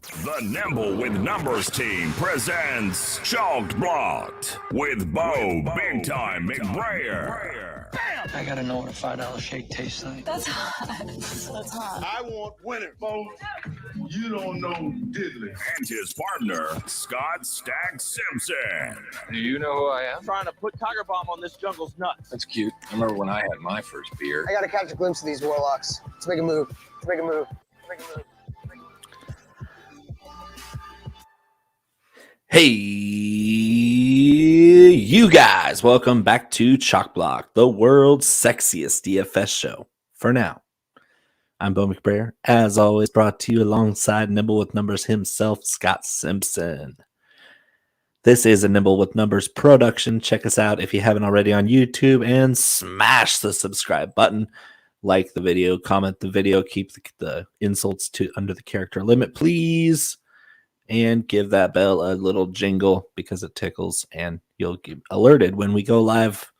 The Nimble with Numbers team presents Chalked Blocked with Bo Big Time McBrayer. I gotta know what a $5 shake tastes like. That's hot. That's hot. I want winners, folks. You don't know diddly. And his partner, Scott Stag Simpson. Do you know who I am? Trying to put Tiger Bomb on this jungle's nuts. That's cute. I remember when I had my first beer. I gotta catch a glimpse of these warlocks. Let's make a move. Let's make a move. Let's make a move. Hey, you guys, welcome back to Chalk Block, the world's sexiest DFS show. For now, I'm Bo McBrayer, as always, brought to you alongside Nimble with Numbers himself, Scott Simpson. This is a Nimble with Numbers production. Check us out if you haven't already on YouTube and smash the subscribe button. Like the video, comment the video, keep the insults to under the character limit, please. And give that bell a little jingle because it tickles and you'll get alerted when we go live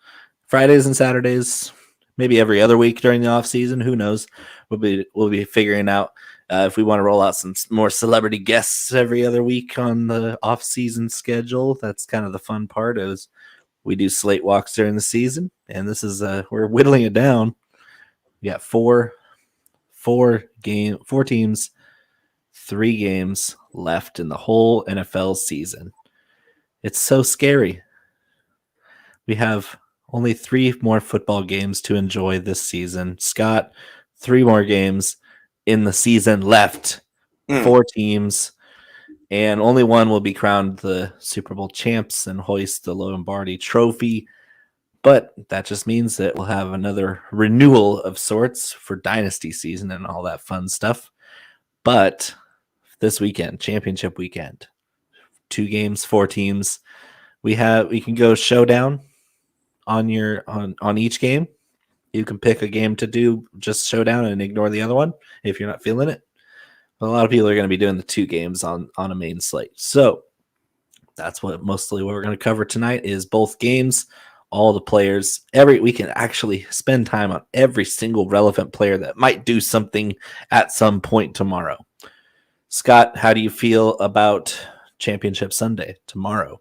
Fridays and Saturdays, maybe every other week during the off season. Who knows? We'll be figuring out if we want to roll out some more celebrity guests every other week on the off season schedule. That's kind of the fun part is we do slate walks during the season, and this is we're whittling it down. We got four teams, 3 games left in the whole NFL season. It's so scary. We have only 3 more football games to enjoy this season. Scott, 3 more games in the season left. 4 teams, and only one will be crowned the Super Bowl champs and hoist the Lombardi Trophy. But that just means that we'll have another renewal of sorts for dynasty season and all that fun stuff. But this weekend, championship weekend, 2 games, 4 teams. We can go showdown on each game. You can pick a game to do just showdown and ignore the other one if you're not feeling it. But a lot of people are going to be doing the 2 games on a main slate. So that's mostly what we're going to cover tonight is both games, all the players. We can actually spend time on every single relevant player that might do something at some point tomorrow. Scott, how do you feel about Championship Sunday tomorrow?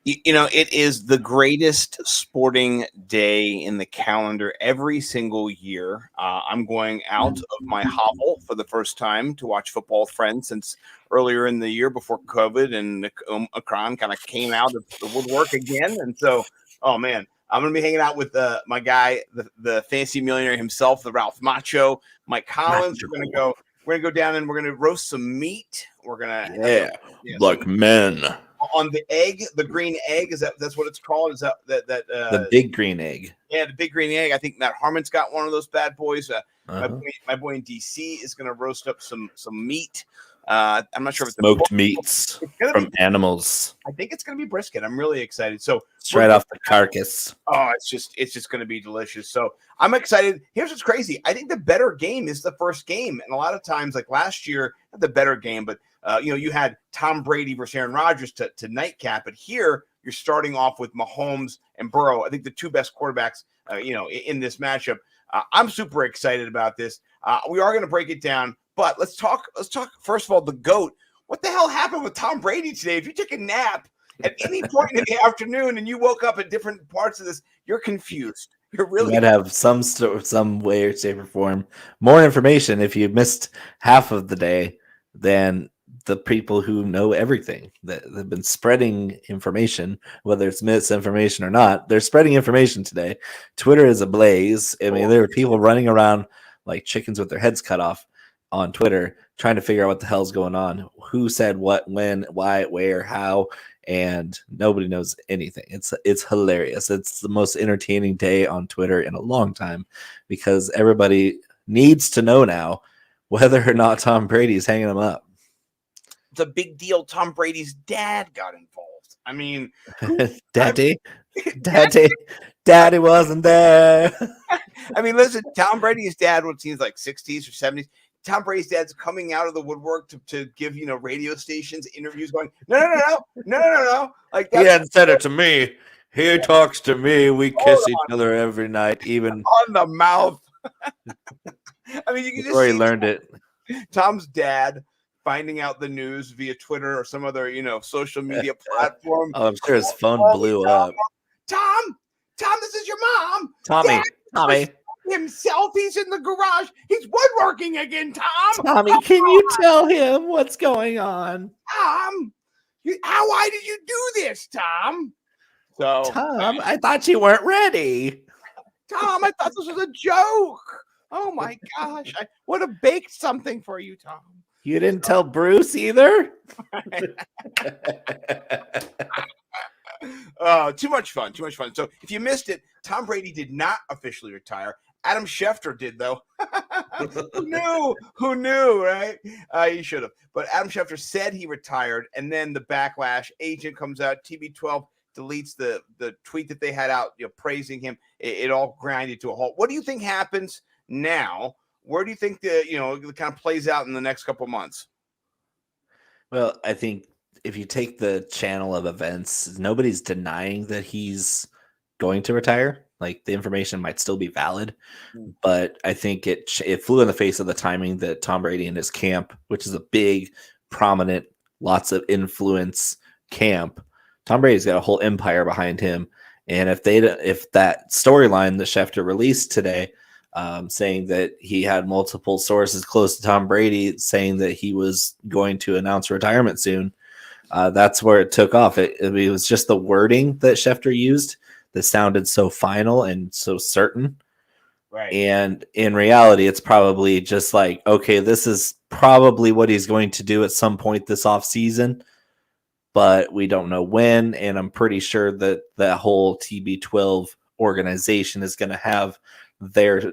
You know, it is the greatest sporting day in the calendar every single year. I'm going out of my hovel for the first time to watch football with friends since earlier in the year before COVID and Omicron kind of came out of the woodwork again. And so, oh man, I'm going to be hanging out with my guy, the fantasy millionaire himself, the Ralph Macho, Mike Collins. We're going to go down and we're going to roast some meat. We're going to like men on the egg, the green egg. That's what it's called? Is that the big green egg? Yeah, the big green egg. I think Matt Harmon's got one of those bad boys. My boy in DC is going to roast up some meat. I'm not sure if it's smoked meats from animals. I think it's going to be brisket. I'm really excited. So straight off the carcass. Oh, it's just going to be delicious. So I'm excited. Here's what's crazy. I think the better game is the first game. And a lot of times, like last year, not the better game, but you had Tom Brady versus Aaron Rodgers to nightcap. But here you're starting off with Mahomes and Burrow. I think the 2 best quarterbacks, in this matchup. I'm super excited about this. We are going to break it down. But let's talk first of all, the GOAT. What the hell happened with Tom Brady today? If you took a nap at any point in the afternoon and you woke up at different parts of this, you're confused. You're really might have some way or shape or form more information if you missed half of the day than the people who know everything that have been spreading information, whether it's misinformation or not. They're spreading information today. Twitter is ablaze. I mean, there are people running around like chickens with their heads cut off on Twitter, trying to figure out what the hell's going on, who said what, when, why, where, how, and nobody knows anything. It's hilarious. It's the most entertaining day on Twitter in a long time because everybody needs to know now whether or not Tom Brady's hanging them up. It's a big deal. Tom Brady's dad got involved. I mean, Daddy wasn't there. I mean, listen, Tom Brady's dad, what seems like 60s or 70s. Tom Brady's dad's coming out of the woodwork to give, radio stations interviews going, no. Like he hadn't said it to me. He talks to me. We kiss each other every night, even on the mouth. I mean, you can just he learned it. Tom's dad finding out the news via Twitter or some other, social media platform. Oh, I'm sure his phone blew up. Tom, this is your mom. Tommy. Himself, he's in the garage. He's woodworking again, Tom. Tommy, can you tell him what's going on? Tom, why did you do this, Tom? So, Tom, I thought you weren't ready. Tom, I thought this was a joke. Oh my gosh, I would have baked something for you, Tom. You didn't tell Bruce either? Too much fun. So if you missed it, Tom Brady did not officially retire. Adam Schefter did, though. Who knew, right? He should have. But Adam Schefter said he retired, and then the backlash. Agent comes out, TB12 deletes the tweet that they had out, praising him. It all grinded to a halt. What do you think happens now? Where do you think it kind of plays out in the next couple of months? Well, I think if you take the channel of events, nobody's denying that he's going to retire. Like, the information might still be valid, but I think it flew in the face of the timing that Tom Brady and his camp, which is a big, prominent, lots of influence camp. Tom Brady's got a whole empire behind him, and if that storyline that Schefter released today, saying that he had multiple sources close to Tom Brady saying that he was going to announce retirement soon, that's where it took off. It was just the wording that Schefter used that sounded so final and so certain. Right. And in reality, it's probably just like, okay, this is probably what he's going to do at some point this offseason, but we don't know when. And I'm pretty sure that that whole TB12 organization is going to have they're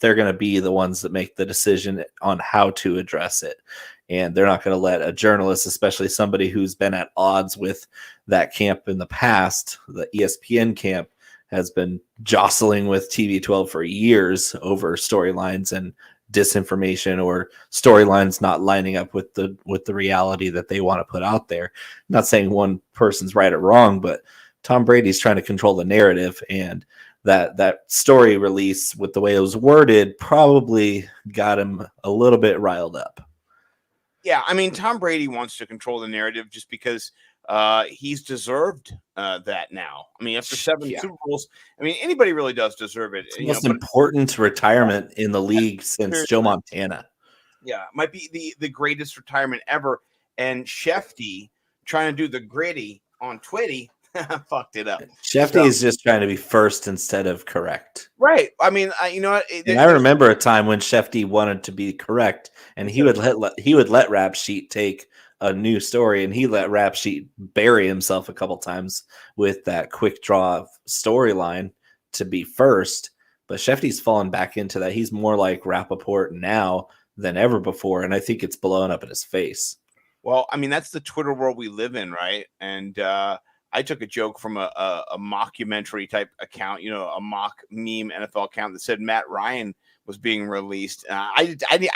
going to be the ones that make the decision on how to address it. And they're not going to let a journalist, especially somebody who's been at odds with that camp in the past, the ESPN camp, has been jostling with TB12 for years over storylines and disinformation or storylines not lining up with the reality that they want to put out there. I'm not saying one person's right or wrong, but Tom Brady's trying to control the narrative, and that story release with the way it was worded probably got him a little bit riled up. Yeah, I mean, Tom Brady wants to control the narrative just because he's deserved that now. I mean, after 7 Super Bowls, I mean, anybody really does deserve it. It's the most important retirement in the league since Joe Montana. Yeah, it might be the greatest retirement ever. And Shefty trying to do the gritty on Twitty fucked it up. Shefty is just trying to be first instead of correct. Right. I mean, you know what? I remember a time when Shefty wanted to be correct, and he would let Rap Sheet take a new story, and he let Rap Sheet bury himself a couple times with that quick draw storyline to be first. But Shefty's fallen back into that. He's more like Rappaport now than ever before, and I think it's blowing up in his face. Well, I mean, that's the Twitter world we live in, right? And I took a joke from a mockumentary type account, you know, a mock meme NFL account that said Matt Ryan was being released. I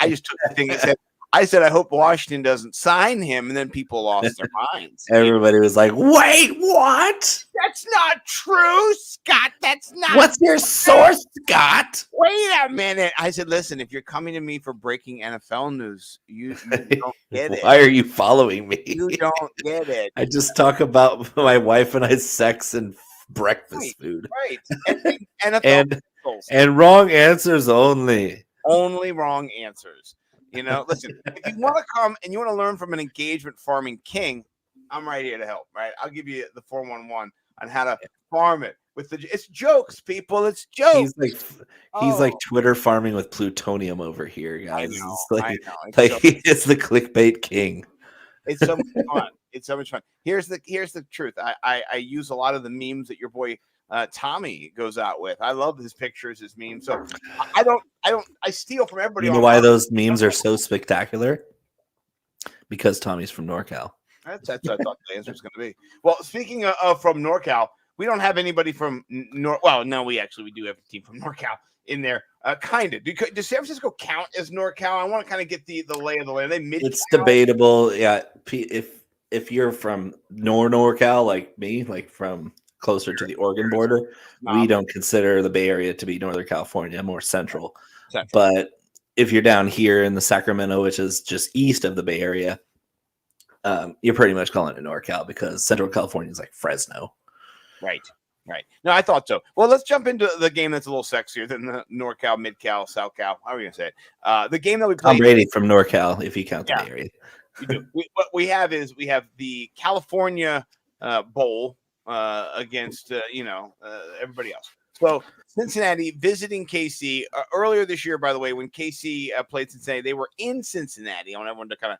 just took the thing that said, I said, I hope Washington doesn't sign him, and then people lost their minds. Everybody was like, wait, what? That's not true, Scott. That's not. What's your source, Scott? Wait a minute. I said, listen, if you're coming to me for breaking NFL news, you don't get it. Why are you following me? You don't get it. I just talk about my wife and I's sex and breakfast food. Right. And NFL and wrong answers only. Only wrong answers. You know, listen, if you want to come and you want to learn from an engagement farming king, I'm right here to help, right? I'll give you the 411 on how to farm it it's jokes, people. It's jokes. He's like Twitter farming with plutonium over here, guys. I know. He is the clickbait king. It's so much fun. It's so much fun. Here's the truth. I use a lot of the memes that your boy Tommy goes out with. I love his pictures, his memes. So I steal from everybody. You know why those memes are so spectacular? Because Tommy's from NorCal. That's what I thought the answer was going to be. Well, speaking of from NorCal, we don't have anybody from Well, no, we do have a team from NorCal in there. Kind of. Does San Francisco count as NorCal? I want to kind of get the lay of the land. Are they mid? It's debatable. Yeah. If you're from NorCal like me, like from closer to the Oregon border, we don't consider the Bay Area to be Northern California, more central. But if you're down here in the Sacramento, which is just east of the Bay Area, you're pretty much calling it NorCal because Central California is like Fresno. Right. No, I thought so. Well, let's jump into the game that's a little sexier than the NorCal, MidCal, SoCal. How are you going to say it? The game that we played. Tom Brady from NorCal, if you count the Bay Area. We do. What we have is we have the California Bowl against, everybody else. So Cincinnati visiting KC. Earlier this year, by the way, when KC played Cincinnati, they were in Cincinnati. I want everyone to kind of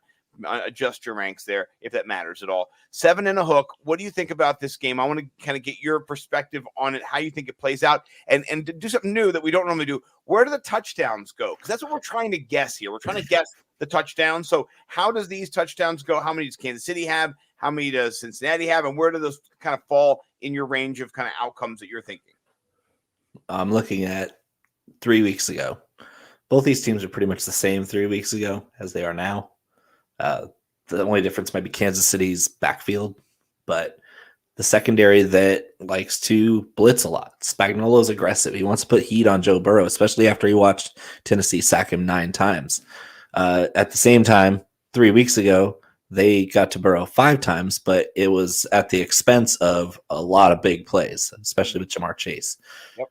adjust your ranks there if that matters at all. 7.5. What do you think about this game? I want to kind of get your perspective on it, how you think it plays out, and to do something new that we don't normally do. Where do the touchdowns go? Because that's what we're trying to guess here. We're trying to guess the touchdowns. So how does these touchdowns go? How many does Kansas City have? How many does Cincinnati have? And where do those kind of fall in your range of kind of outcomes that you're thinking? I'm looking at 3 weeks ago. Both these teams are pretty much the same 3 weeks ago as they are now. The only difference might be Kansas City's backfield, but the secondary that likes to blitz a lot. Spagnuolo's aggressive. He wants to put heat on Joe Burrow, especially after he watched Tennessee sack him 9 times. At the same time, 3 weeks ago, they got to Burrow 5 times, but it was at the expense of a lot of big plays, especially with Jamar Chase. Yep.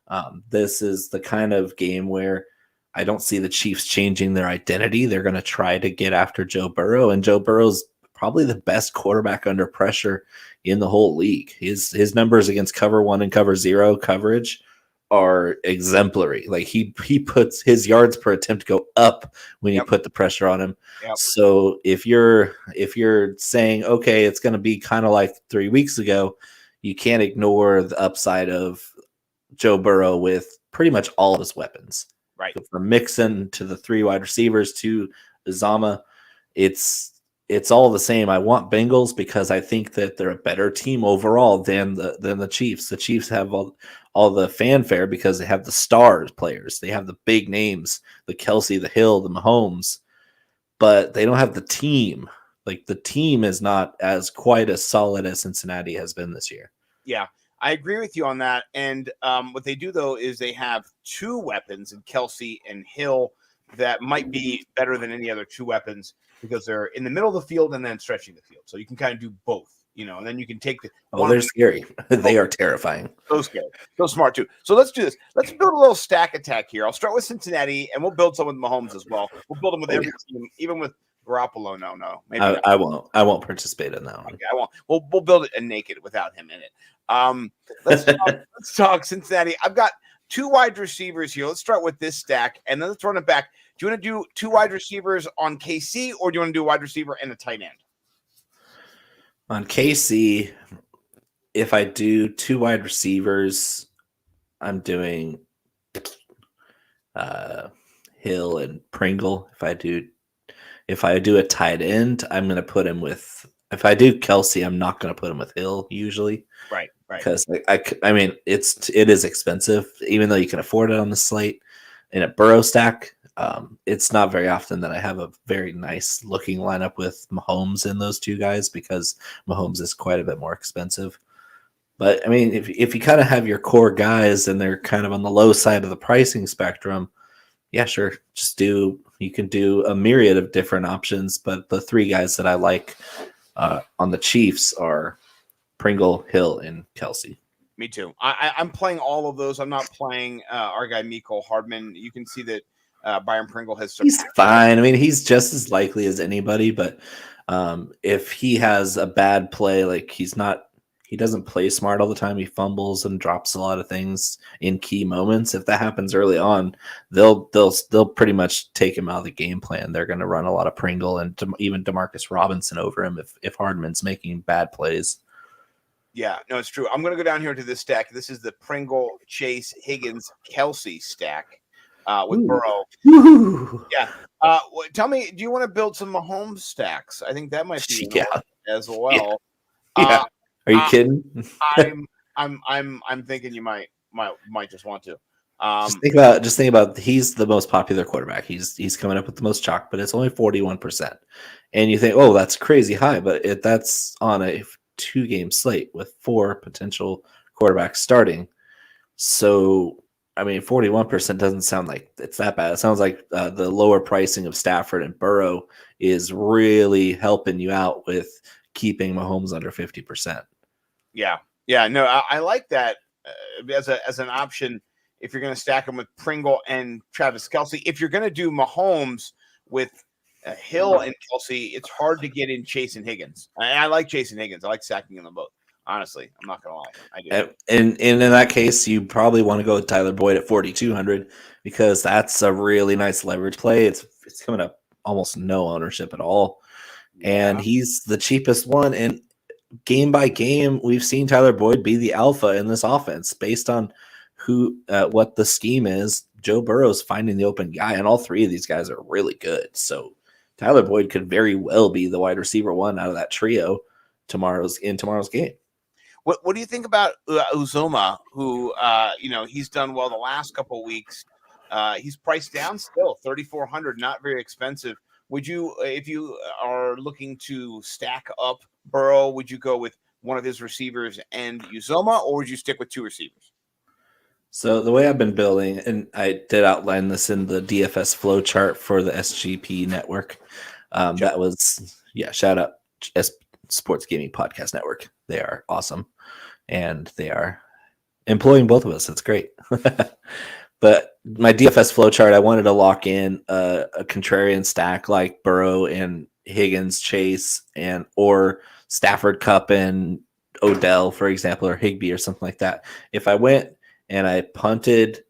This is the kind of game where I don't see the Chiefs changing their identity. They're going to try to get after Joe Burrow, and Joe Burrow's probably the best quarterback under pressure in the whole league. His numbers against cover 1 and cover 0 coverage are exemplary. Like he puts his yards per attempt go up when you put the pressure on him. Yep. So if you're saying, okay, it's going to be kind of like 3 weeks ago, you can't ignore the upside of Joe Burrow with pretty much all of his weapons. Right. So from Mixon to the 3 wide receivers to Uzama, it's all the same. I want Bengals because I think that they're a better team overall than the Chiefs. The Chiefs have all the fanfare because they have the stars players. They have the big names, the Kelsey, the Hill, the Mahomes, but they don't have the team. Like the team is not as quite as solid as Cincinnati has been this year. Yeah. I agree with you on that. And what they do, though, is they have 2 weapons in Kelsey and Hill that might be better than any other 2 weapons because they're in the middle of the field and then stretching the field. So you can kind of do both, and then you can take the. Oh, they're scary. They are terrifying. So scary. So smart, too. So let's do this. Let's build a little stack attack here. I'll start with Cincinnati, and we'll build some with Mahomes as well. We'll build them with every team, even with Garoppolo. No. Maybe I won't. I won't participate in that one. Okay, I won't. We'll build it naked without him in it. Let's talk Cincinnati. I've got 2 wide receivers here. Let's start with this stack, and then let's run it back. Do you want to do 2 wide receivers on KC, or do you want to do a wide receiver and a tight end? On KC, if I do 2 wide receivers, I'm doing Hill and Pringle. If I do a tight end, I'm going to put him with. If I do Kelsey, I'm not going to put him with Hill usually. Right. Because I mean, it is expensive, even though you can afford it on the slate. In a Burrow stack, it's not very often that I have a very nice looking lineup with Mahomes in those 2 guys because Mahomes is quite a bit more expensive. But I mean, if you kind of have your core guys and they're kind of on the low side of the pricing spectrum, yeah, sure, you can do a myriad of different options. But the 3 guys that I like on the Chiefs are Pringle, Hill, and Kelsey. Me too. I'm playing all of those. I'm not playing our guy Mecole Hardman. You can see that Byron Pringle has. He's fine. I mean, he's just as likely as anybody. But if he has a bad play, like he doesn't play smart all the time. He fumbles and drops a lot of things in key moments. If that happens early on, they'll pretty much take him out of the game plan. They're going to run a lot of Pringle and even Demarcus Robinson over him if Hardman's making bad plays. Yeah, no, it's true. I'm going to go down here to this stack. This is the Pringle, Chase, Higgins, Kelsey stack with Burrow. Woo. Yeah. Tell me, do you want to build some Mahomes stacks? I think that might be as well. Yeah. Are you kidding? I'm thinking you might just want to. Just think about he's the most popular quarterback. He's coming up with the most chalk, but it's only 41%. And you think, oh, that's crazy high, but that's on a 2-game slate with 4 potential quarterbacks starting. So I mean, 41% doesn't sound like it's that bad. It sounds like the lower pricing of Stafford and Burrow is really helping you out with keeping Mahomes under 50%. Yeah. Yeah. No, I like that as an option if you're going to stack them with Pringle and Travis Kelce. If you're going to do Mahomes with Hill and Kelce, it's hard to get in Chase and Higgins. I like Chase and Higgins. I like stacking them both. Honestly, I'm not going to lie. I do. And in that case, you probably want to go with Tyler Boyd at 4,200 because that's a really nice leverage play. It's coming up almost no ownership at all. And he's the cheapest one. And game by game, we've seen Tyler Boyd be the alpha in this offense based on what the scheme is. Joe Burrow's finding the open guy, and all three of these guys are really good. So Tyler Boyd could very well be the wide receiver one out of that trio tomorrow's game. What do you think about Uzoma, who he's done well the last couple of weeks? He's priced down still, 3,400, not very expensive. Would you, if you are looking to stack up Burrow, would you go with one of his receivers and Uzoma, or would you stick with two receivers? So the way I've been building, and I did outline this in the DFS flow chart for the SGP network. That was, shout out Sports Gaming Podcast Network. They are awesome, and they are employing both of us. It's great. But my DFS flowchart, I wanted to lock in a contrarian stack like Burrow and Higgins, Chase, or Stafford, Cup, and Odell, for example, or Higbee or something like that. If I went and I punted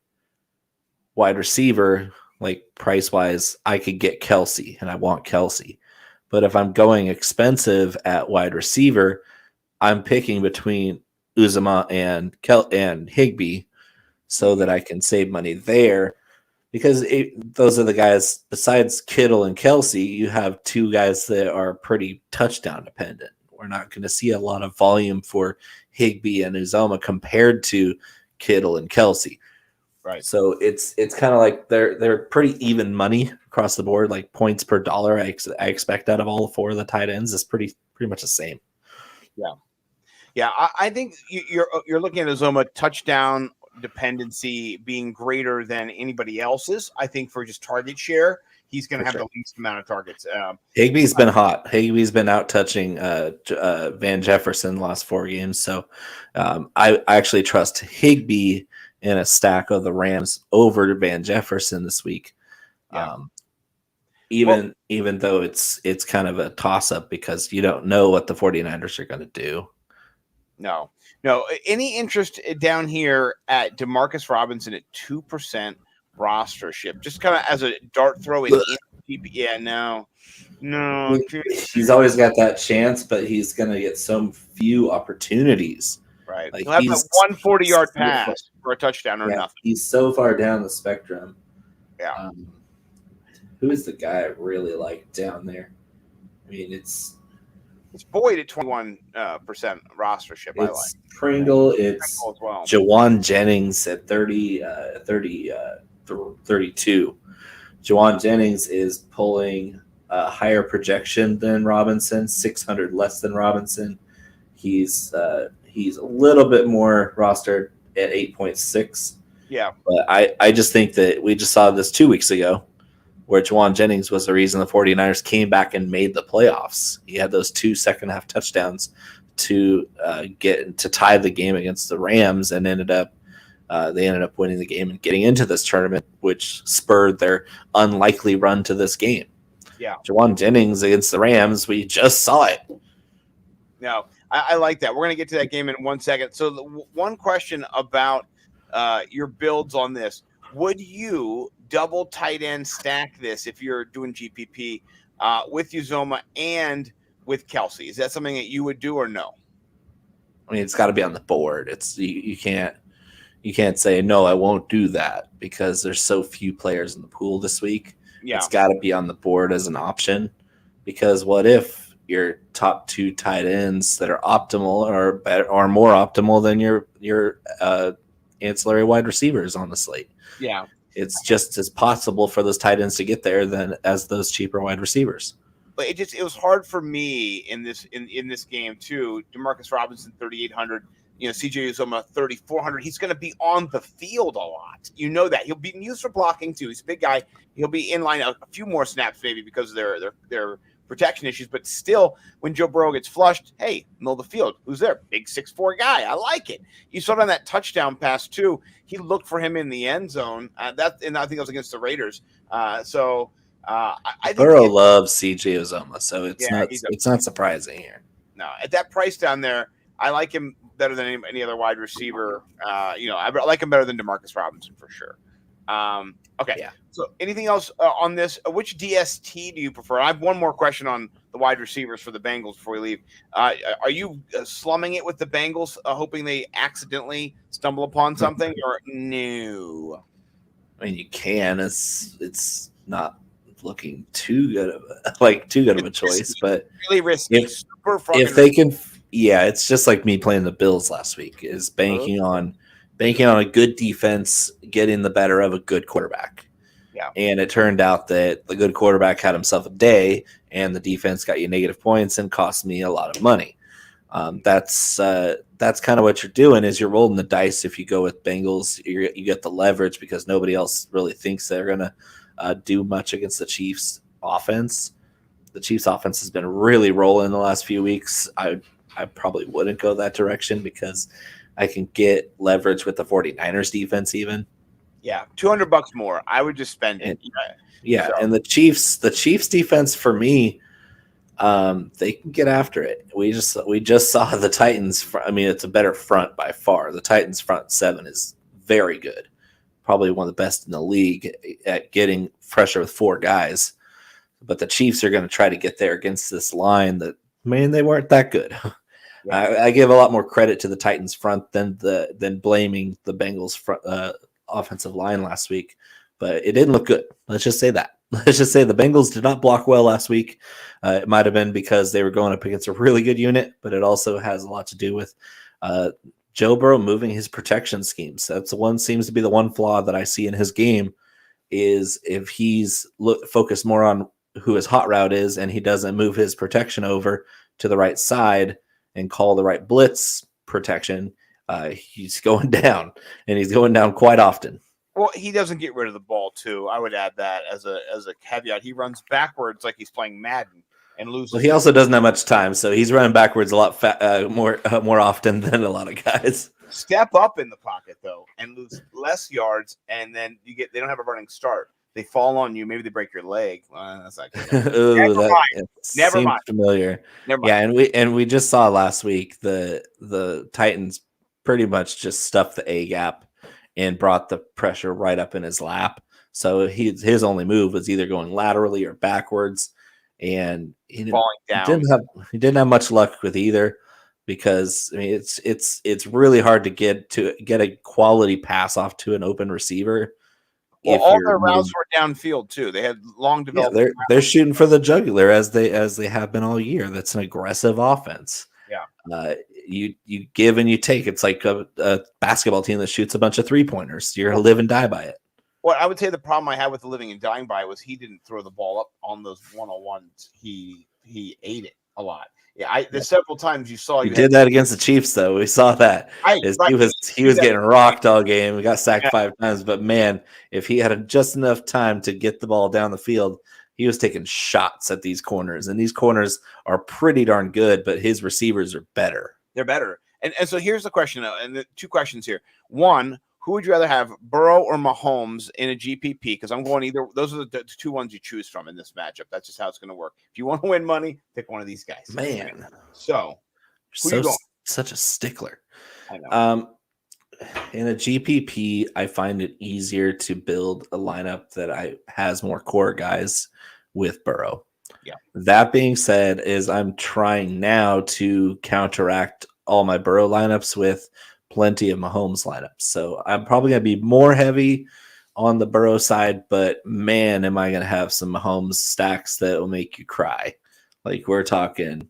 wide receiver, like price-wise, I could get Kelce, and I want Kelce. But if I'm going expensive at wide receiver, I'm picking between Uzoma and Higbee so that I can save money there. Because those are the guys, besides Kittle and Kelce, you have two guys that are pretty touchdown dependent. We're not going to see a lot of volume for Higbee and Uzoma compared to Kittle and Kelce. Right. So it's kind of like they're pretty even money across the board, like points per dollar. I expect out of all four of the tight ends is pretty much the same. Yeah. Yeah. I think you're looking at Uzoma touchdown dependency being greater than anybody else's. I think for just target share, he's going to have the least amount of targets. Higbee's been hot. Higbee's been out touching Van Jefferson the last 4 games. So I actually trust Higbee in a stack of the Rams over Van Jefferson this week. Yeah. Even though it's kind of a toss-up because you don't know what the 49ers are going to do. No. Any interest down here at Demarcus Robinson at 2% rostership? Just kind of as a dart throw in. Yeah, no. He's always got that chance, but he's going to get so few opportunities. Right. Like He'll have that 140-yard pass for a touchdown or nothing. He's so far down the spectrum. Yeah. Who is the guy I really like down there? I mean, it's Boyd at 21% rostership. I like Pringle. It's Pringle as well. Jawan Jennings at 32. Jawan Jennings is pulling a higher projection than Robinson, 600 less than Robinson. He's a little bit more rostered at 8.6. Yeah. But I just think that we just saw this 2 weeks ago where Jawan Jennings was the reason the 49ers came back and made the playoffs. He had those 2 second-half touchdowns to get to tie the game against the Rams, and they ended up winning the game and getting into this tournament, which spurred their unlikely run to this game. Yeah. Jawan Jennings against the Rams, we just saw it. No, I like that. We're going to get to that game in 1 second. So one question about your builds on this. Would you double tight end stack this if you're doing GPP with Uzoma and with Kelce? Is that something that you would do or no? I mean, it's got to be on the board. It's you can't say no, I won't do that because there's so few players in the pool this week. Yeah. It's got to be on the board as an option because what if your top 2 tight ends that are optimal are more optimal than your ancillary wide receivers on the slate? Yeah. It's just as possible for those tight ends to get there than as those cheaper wide receivers. But it was hard for me in this game too. Demarcus Robinson 3,800. CJ Uzomah 3,400. He's going to be on the field a lot. You know that. He'll be used for blocking too. He's a big guy. He'll be in line a few more snaps maybe because of their protection issues. But still, when Joe Burrow gets flushed, hey, middle of the field, who's there? Big 6'4" guy. I like it. You saw it on that touchdown pass too. He looked for him in the end zone. And I think that was against the Raiders. I think Burrow loves CJ Uzomah, so it's not surprising here. No, at that price down there, I like him better than any other wide receiver. I like him better than Demarcus Robinson for sure. Okay. Yeah. So anything else on this? Which DST do you prefer? I have one more question on the wide receivers for the Bengals before we leave. Are you slumming it with the Bengals, hoping they accidentally stumble upon something, or no? I mean, you can. It's not looking too good of a choice, risky, but really risky. If they can, it's just like me playing the Bills last week. Is banking on a good defense getting the better of a good quarterback. Yeah, and it turned out that the good quarterback had himself a day, and the defense got you negative points and cost me a lot of money. That's kind of what you're doing is you're rolling the dice. If you go with Bengals, you get the leverage because nobody else really thinks they're gonna do much against the Chiefs offense. The Chiefs offense has been really rolling the last few weeks. I probably wouldn't go that direction because I can get leverage with the 49ers defense even. Yeah, $200 more. I would just spend it. And the Chiefs defense for me, they can get after it. We just saw the Titans. It's a better front by far. The Titans front seven is very good. Probably one of the best in the league at getting pressure with four guys. But the Chiefs are going to try to get there against this line that, they weren't that good. Yeah. I give a lot more credit to the Titans front than blaming the Bengals front, offensive line last week. But it didn't look good. Let's just say that. Let's just say the Bengals did not block well last week. It might have been because they were going up against a really good unit, but it also has a lot to do with Joe Burrow moving his protection schemes. Seems to be the one flaw that I see in his game is if he's focused more on who his hot route is and he doesn't move his protection over to the right side and call the right blitz protection, he's going down, and he's going down quite often. Well, he doesn't get rid of the ball too. I would add that as a caveat. He runs backwards like he's playing Madden and loses. Well, he also doesn't have much time, so he's running backwards a lot more often than a lot of guys. Step up in the pocket though and lose less yards, and then they don't have a running start. They fall on you. Maybe they break your leg. That's not good. Never mind. Familiar. Never mind. Yeah, and we just saw last week the Titans pretty much just stuffed the A gap and brought the pressure right up in his lap. So his only move was either going laterally or backwards, and he didn't have much luck with either because it's really hard to get a quality pass off to an open receiver. Well, all their routes were downfield too. They had long developed. Yeah, they're shooting for the jugular as they have been all year. That's an aggressive offense. Yeah. You give and you take. It's like a basketball team that shoots a bunch of 3-pointers. You're gonna live and die by it. Well, I would say the problem I had with the living and dying by was he didn't throw the ball up on those 101s. He ate it a lot. Yeah, there's several times you saw. He did that against the Chiefs, though. We saw that. He was getting rocked all game. We got sacked 5 times, but man, if he had just enough time to get the ball down the field, he was taking shots at these corners, and these corners are pretty darn good. But his receivers are better. They're better, and so here's the question, and the 2 questions here. One, who would you rather have, Burrow or Mahomes in a GPP? Because I'm going either. Those are the 2 ones you choose from in this matchup. That's just how it's going to work. If you want to win money, pick one of these guys. Man, so you going? Such a stickler. I know. In a GPP, I find it easier to build a lineup that has more core guys with Burrow. Yeah. That being said, I'm trying now to counteract all my Burrow lineups with plenty of Mahomes lineups. So I'm probably going to be more heavy on the Burrow side, but man, am I going to have some Mahomes stacks that will make you cry. Like we're talking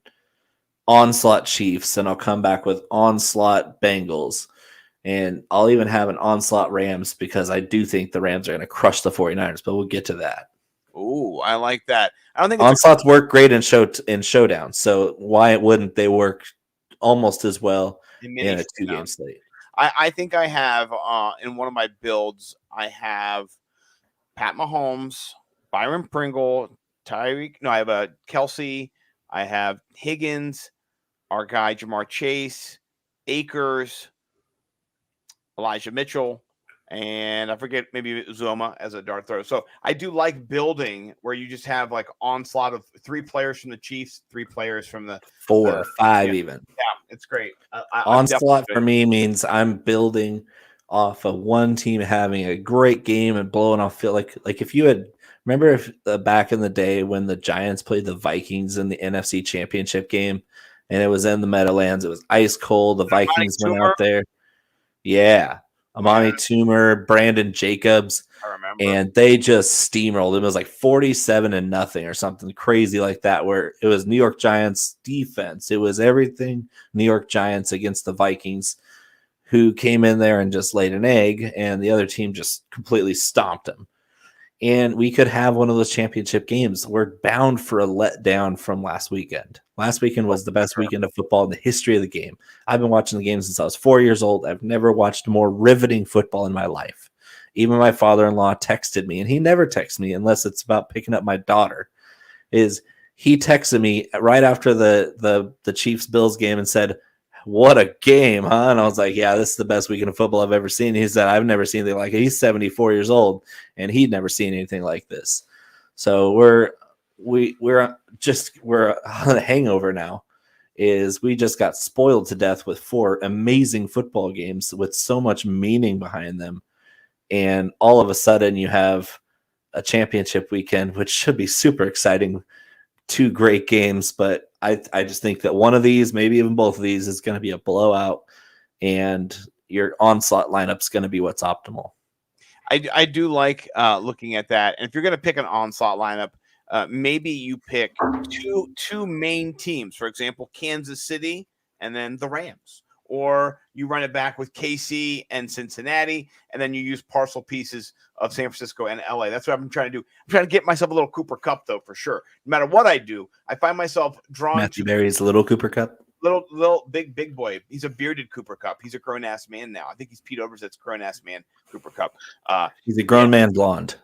onslaught Chiefs, and I'll come back with onslaught Bengals, and I'll even have an onslaught Rams because I do think the Rams are going to crush the 49ers, but we'll get to that. Ooh, I like that. I don't think onslaughts work great in showdown. So why wouldn't they work almost as well in a 2-game slate. I think I have in one of my builds, I have Pat Mahomes, Byron Pringle, Tyreek. No, I have a Kelsey. I have Higgins, our guy Jamar Chase, Akers, Elijah Mitchell, and I forget, maybe Zoma as a dart thrower. So I do like building where you just have like onslaught of 3 players from the Chiefs, 3 players from the 4, 5 even. Yeah, it's great. Onslaught for me means I'm building off of one team having a great game and blowing off. Feel like if you had remember if back in the day when the Giants played the Vikings in the NFC Championship game, and it was in the Meadowlands, it was ice cold. The Vikings went out there. Yeah. Amani Toomer, Brandon Jacobs, I remember. and they just steamrolled. It was like 47-0 or something crazy like that, where it was New York Giants defense. It was everything New York Giants against the Vikings, who came in there and just laid an egg, and the other team just completely stomped them. And we could have one of those championship games. We're bound for a letdown from last weekend. Last weekend was the best weekend of football in the history of the game. I've been watching the game since I was 4 years old. I've never watched more riveting football in my life. Even my father-in-law texted me, and he never texts me unless it's about picking up my daughter. He texted me right after the Chiefs-Bills game and said, "What a game, huh?" And I was like, yeah, this is the best weekend of football I've ever seen. He said, I've never seen anything like it. He's 74 years old, and he'd never seen anything like this. So we're on the hangover now. We just got spoiled to death with 4 amazing football games with so much meaning behind them. And all of a sudden you have a championship weekend, which should be super exciting. 2 great games, but I just think that one of these, maybe even both of these, is going to be a blowout, and your onslaught lineup is going to be what's optimal. I do like looking at that. And if you're going to pick an onslaught lineup, maybe you pick two main teams. For example, Kansas City and then the Rams. Or you run it back with KC and Cincinnati, and then you use parcel pieces of San Francisco and LA. That's what I'm trying to do. I'm trying to get myself a little Cooper Cup, though, for sure. No matter what I do, I find myself drawn Matthew Berry's little Cooper Cup. Little big boy. He's a bearded Cooper Cup. He's a grown ass man now. I think he's Pete Overzet's grown ass man Cooper Cup. He's a grown man blonde.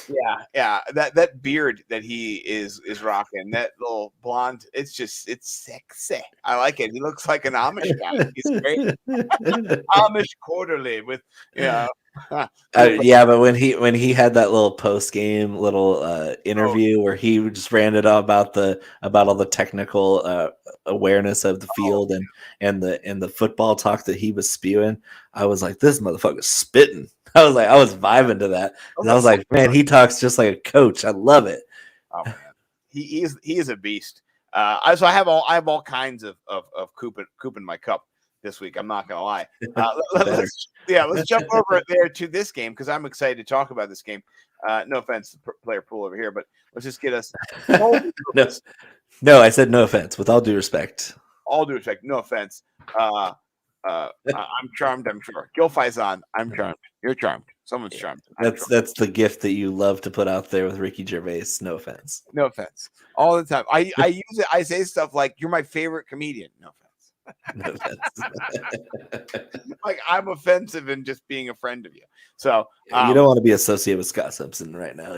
Yeah. That beard that he is rocking, that little blonde, it's sexy. I like it. He looks like an Amish guy. He's great. Amish quarterly with but when he had that little post game interview where he just ranted about all the technical awareness of the field and the football talk that he was spewing, I was like, this motherfucker's spitting. I was vibing to that. And I was like, man, he talks just like a coach. I love it. Oh man, he is a beast. I have all kinds of Coop in my cup this week. I'm not gonna lie. Let's jump over there to this game because I'm excited to talk about this game. No offense to player pool over here, but let's just get us. No, I said no offense. With all due respect. All due respect. No offense. I'm charmed. I'm sure. Gil Faison, I'm charmed. You're charmed. Someone's charmed. That's the gift that you love to put out there with Ricky Gervais. No offense. No offense. All the time. I use it. I say stuff like, "You're my favorite comedian." No offense. No offense. Like I'm offensive in just being a friend of you. So you don't want to be associated with Scott Simpson right now.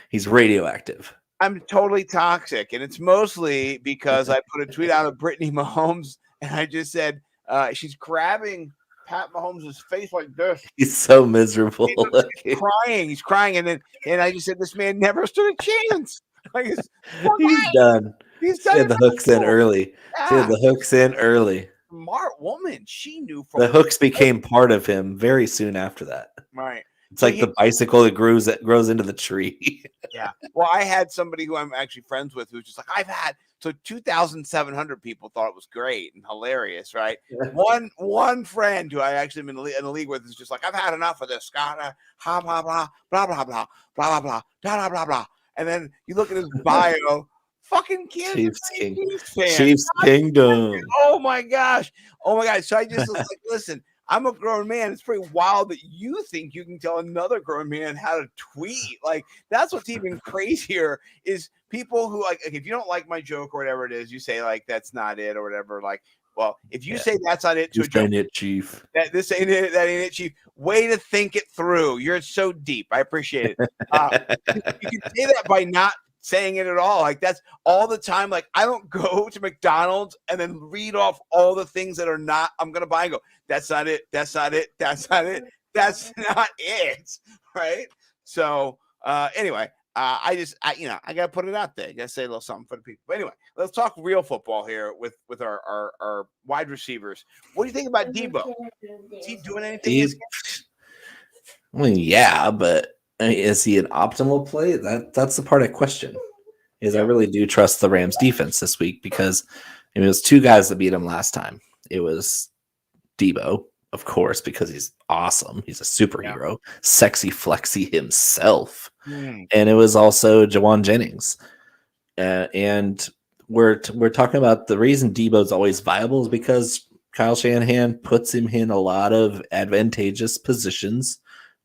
He's radioactive. I'm totally toxic, and it's mostly because I put a tweet out of Brittany Mahomes, and I just said she's grabbing Pat Mahomes' face like this. He's so miserable. He's crying, and I just said this man never stood a chance. Like he's done. He's done. He had the hooks in early. Yeah. He had the hooks in early. Smart woman. She knew the hooks became part of him very soon after that. Right. It's like the bicycle that grows into the tree. Yeah. Well, I had somebody who I'm actually friends with who's just like, 2,700 people thought it was great and hilarious, right? One friend who I actually am in a league with is just like, I've had enough of this, Scott. Blah, blah, blah, blah, blah, blah, blah, blah, blah, blah, blah, blah. And then you look at his bio, fucking Kansas City Chiefs fan. Chiefs Kingdom. Oh my gosh. So I just was like, listen, I'm a grown man. It's pretty wild that you think you can tell another grown man how to tweet. Like, that's what's even crazier is people who like if you don't like my joke or whatever it is, you say like that's not it or whatever. Like, well, if you say that's not it to a joke, ain't it, Chief. this ain't it, that ain't it, Chief. Way to think it through. You're so deep. I appreciate it. You can say that by not saying it at all. Like that's all the time. Like I don't go to McDonald's and then read off all the things that are not I'm gonna buy and go, that's not it, that's not it, that's not it, that's not it. Right. So anyway, I gotta put it out there. I gotta say a little something for the people. But anyway, let's talk real football here with our wide receivers. What do you think about Debo? Is he doing anything? I mean, yeah, but is he an optimal play? That's the part I question. I really do trust the Rams defense this week because it was two guys that beat him last time. It was Debo, of course, because he's awesome. He's a superhero, sexy flexy himself. And it was also Jawan Jennings. And we're talking about the reason Debo's always viable is because Kyle Shanahan puts him in a lot of advantageous positions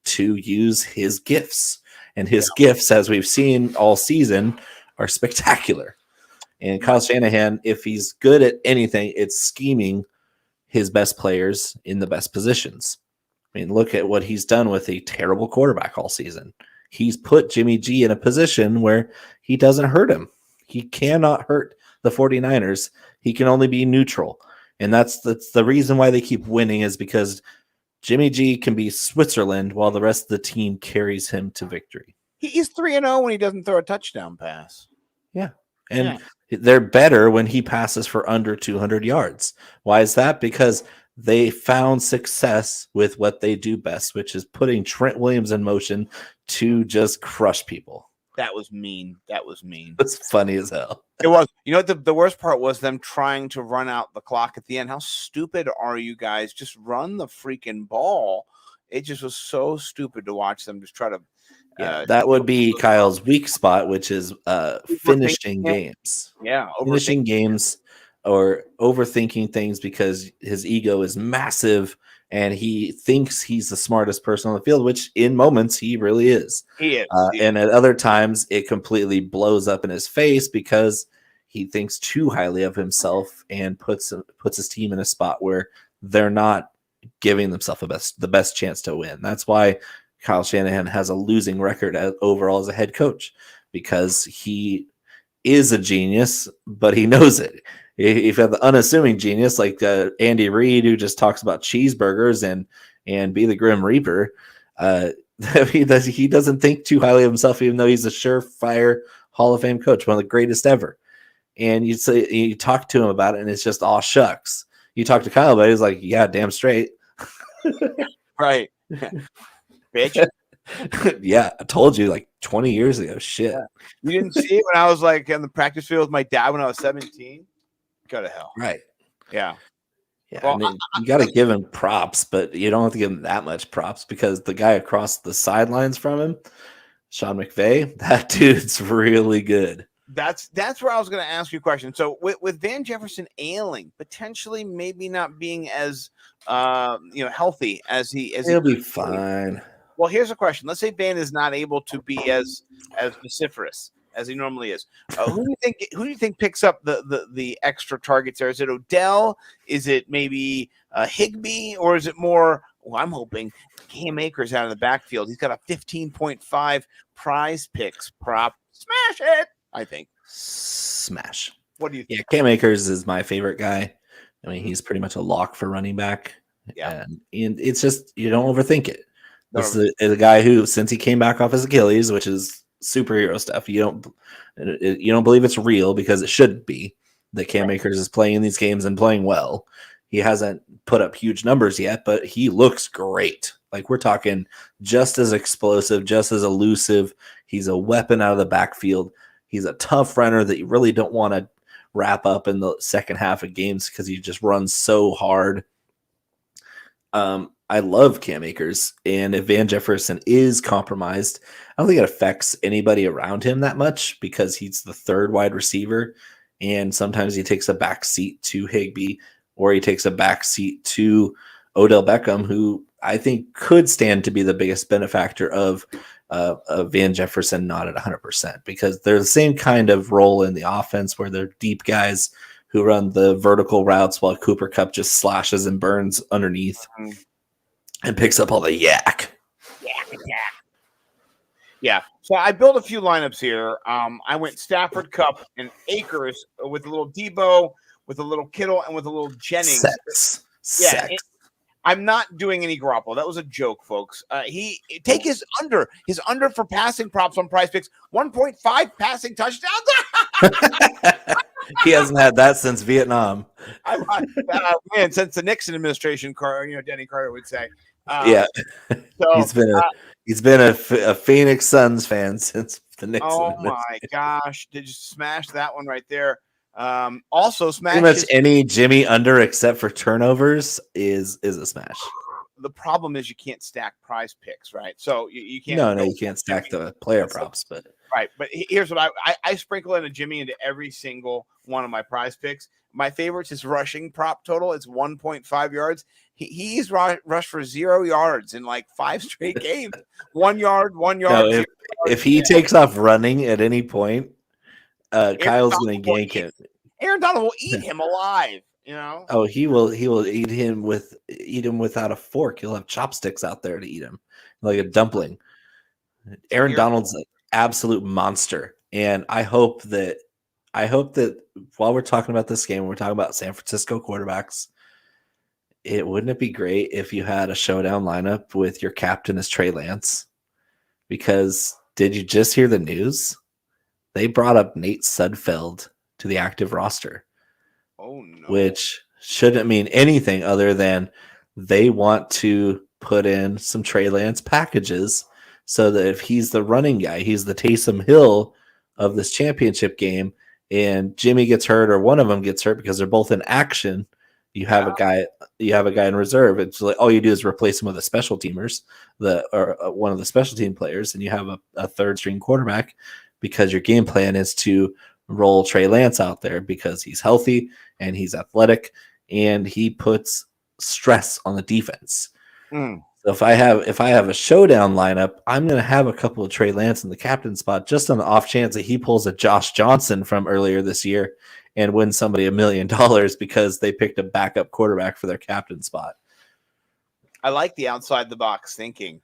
to use his gifts. And his gifts, as we've seen all season, are spectacular. And Kyle Shanahan, if he's good at anything, it's scheming his best players in the best positions. I mean, look at what he's done with a terrible quarterback all season. He's put Jimmy G in a position where he doesn't hurt him. He cannot hurt the 49ers. He can only be neutral. And that's the reason why they keep winning is because Jimmy G can be Switzerland while the rest of the team carries him to victory. He's 3-0 when he doesn't throw a touchdown pass. Yeah. And they're better when he passes for under 200 yards. Why is that? Because they found success with what they do best, which is putting Trent Williams in motion to just crush people. That was mean. It's funny as hell. It was. You know what the worst part was? Them trying to run out the clock at the end. How stupid are you guys? Just run the freaking ball. It just was so stupid to watch them just try to. That would be Kyle's weak spot, which is finishing games. Yeah, finishing games or overthinking things because his ego is massive and he thinks he's the smartest person on the field, which in moments he really is. He is. And at other times it completely blows up in his face because he thinks too highly of himself and puts his team in a spot where they're not giving themselves the best chance to win. That's why Kyle Shanahan has a losing record overall as a head coach, because he is a genius, but he knows it. If you have the unassuming genius like Andy Reid, who just talks about cheeseburgers and be the Grim Reaper, he doesn't think too highly of himself, even though he's a surefire Hall of Fame coach, one of the greatest ever. And you talk to him about it, and it's just all shucks. You talk to Kyle about it, he's like, yeah, damn straight. Right. Bitch. Yeah, I told you like 20 years ago. Shit. Yeah. You didn't see it when I was like on the practice field with my dad when I was 17? Go to hell. Right. Yeah. Yeah. Well, I mean, you got to give him props, but you don't have to give him that much props because the guy across the sidelines from him, Sean McVay, that dude's really good. That's where I was going to ask you a question. So with Van Jefferson ailing, potentially maybe not being as healthy as he'll be fine. Well, here's a question. Let's say Van is not able to be as vociferous as he normally is. Who do you think picks up the extra targets there? Is it Odell? Is it maybe Higbee? Or is it more, I'm hoping, Cam Akers out of the backfield? He's got a 15.5 prize picks prop. Smash it, I think. Smash. What do you think? Yeah, Cam Akers is my favorite guy. I mean, he's pretty much a lock for running back. Yeah. And it's just, you don't overthink it. This is a guy who, since he came back off his Achilles, which is superhero stuff, you don't believe it's real because it shouldn't be. That Cam Akers is playing in these games and playing well. He hasn't put up huge numbers yet, but he looks great. Like, we're talking just as explosive, just as elusive. He's a weapon out of the backfield. He's a tough runner that you really don't want to wrap up in the second half of games because he just runs so hard. I love Cam Akers, and if Van Jefferson is compromised, I don't think it affects anybody around him that much because he's the third wide receiver, and sometimes he takes a back seat to Higbee, or he takes a back seat to Odell Beckham, who I think could stand to be the biggest benefactor of Van Jefferson not at 100%, because they're the same kind of role in the offense where they're deep guys who run the vertical routes while Cooper Kupp just slashes and burns underneath and picks up all the yak. Yeah. So I built a few lineups here. I went Stafford, Kupp, and Akers with a little Debo, with a little Kittle, and with a little Jennings. Sex. I'm not doing any Garoppolo. That was a joke, folks. Take his under for passing props on Prize Picks. 1.5 passing touchdowns. He hasn't had that since Vietnam. Man, since the Nixon administration, Denny Carter would say. So he's been a Phoenix Suns fan since the Nixon. Oh my gosh! Did you smash that one right there? Also smash pretty much any Jimmy under except for turnovers is a smash. The problem is you can't stack Prize Picks, right? So you can't. No, you can't stack the player props, but right. But here's what I sprinkle in a Jimmy into every single one of my Prize Picks. My favorite is rushing prop total. It's 1.5 yards. He's rushed for 0 yards in like 5 straight games. 1 yard, 1 yard. No, if he takes off running at any point, Kyle's going to yank him. Aaron Donald will eat him alive. Oh, he will eat him without a fork. He'll have chopsticks out there to eat him like a dumpling. Aaron Donald's an absolute monster, and I hope that while we're talking about this game, we're talking about San Francisco quarterbacks. Wouldn't it be great if you had a showdown lineup with your captain as Trey Lance? Because did you just hear the news? They brought up Nate Sudfeld to the active roster. Oh no. Which shouldn't mean anything other than they want to put in some Trey Lance packages so that if he's the running guy, he's the Taysom Hill of this championship game, and Jimmy gets hurt or one of them gets hurt because they're both in action, you have a guy in reserve. It's like all you do is replace him with a special teamers, one of the special team players, and you have a third string quarterback, because your game plan is to roll Trey Lance out there because he's healthy and he's athletic and he puts stress on the defense. So if I have a showdown lineup, I'm going to have a couple of Trey Lance in the captain spot just on the off chance that he pulls a Josh Johnson from earlier this year and wins somebody $1 million because they picked a backup quarterback for their captain spot. I like the outside the box thinking.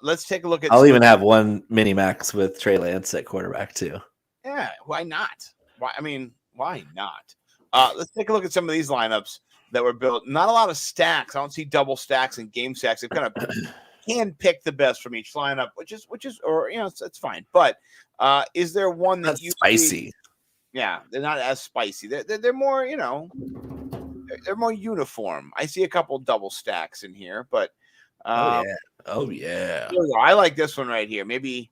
Let's take a look at. I'll even have one mini max with Trey Lance at quarterback too. Yeah, why not? Why not? Let's take a look at some of these lineups that were built. Not a lot of stacks. I don't see double stacks and game stacks. They've kind of can pick the best from each lineup, which is it's fine. But is there one that's spicy? Yeah, they're not as spicy. They're more they're more uniform. I see a couple double stacks in here, but oh yeah. I like this one right here. Maybe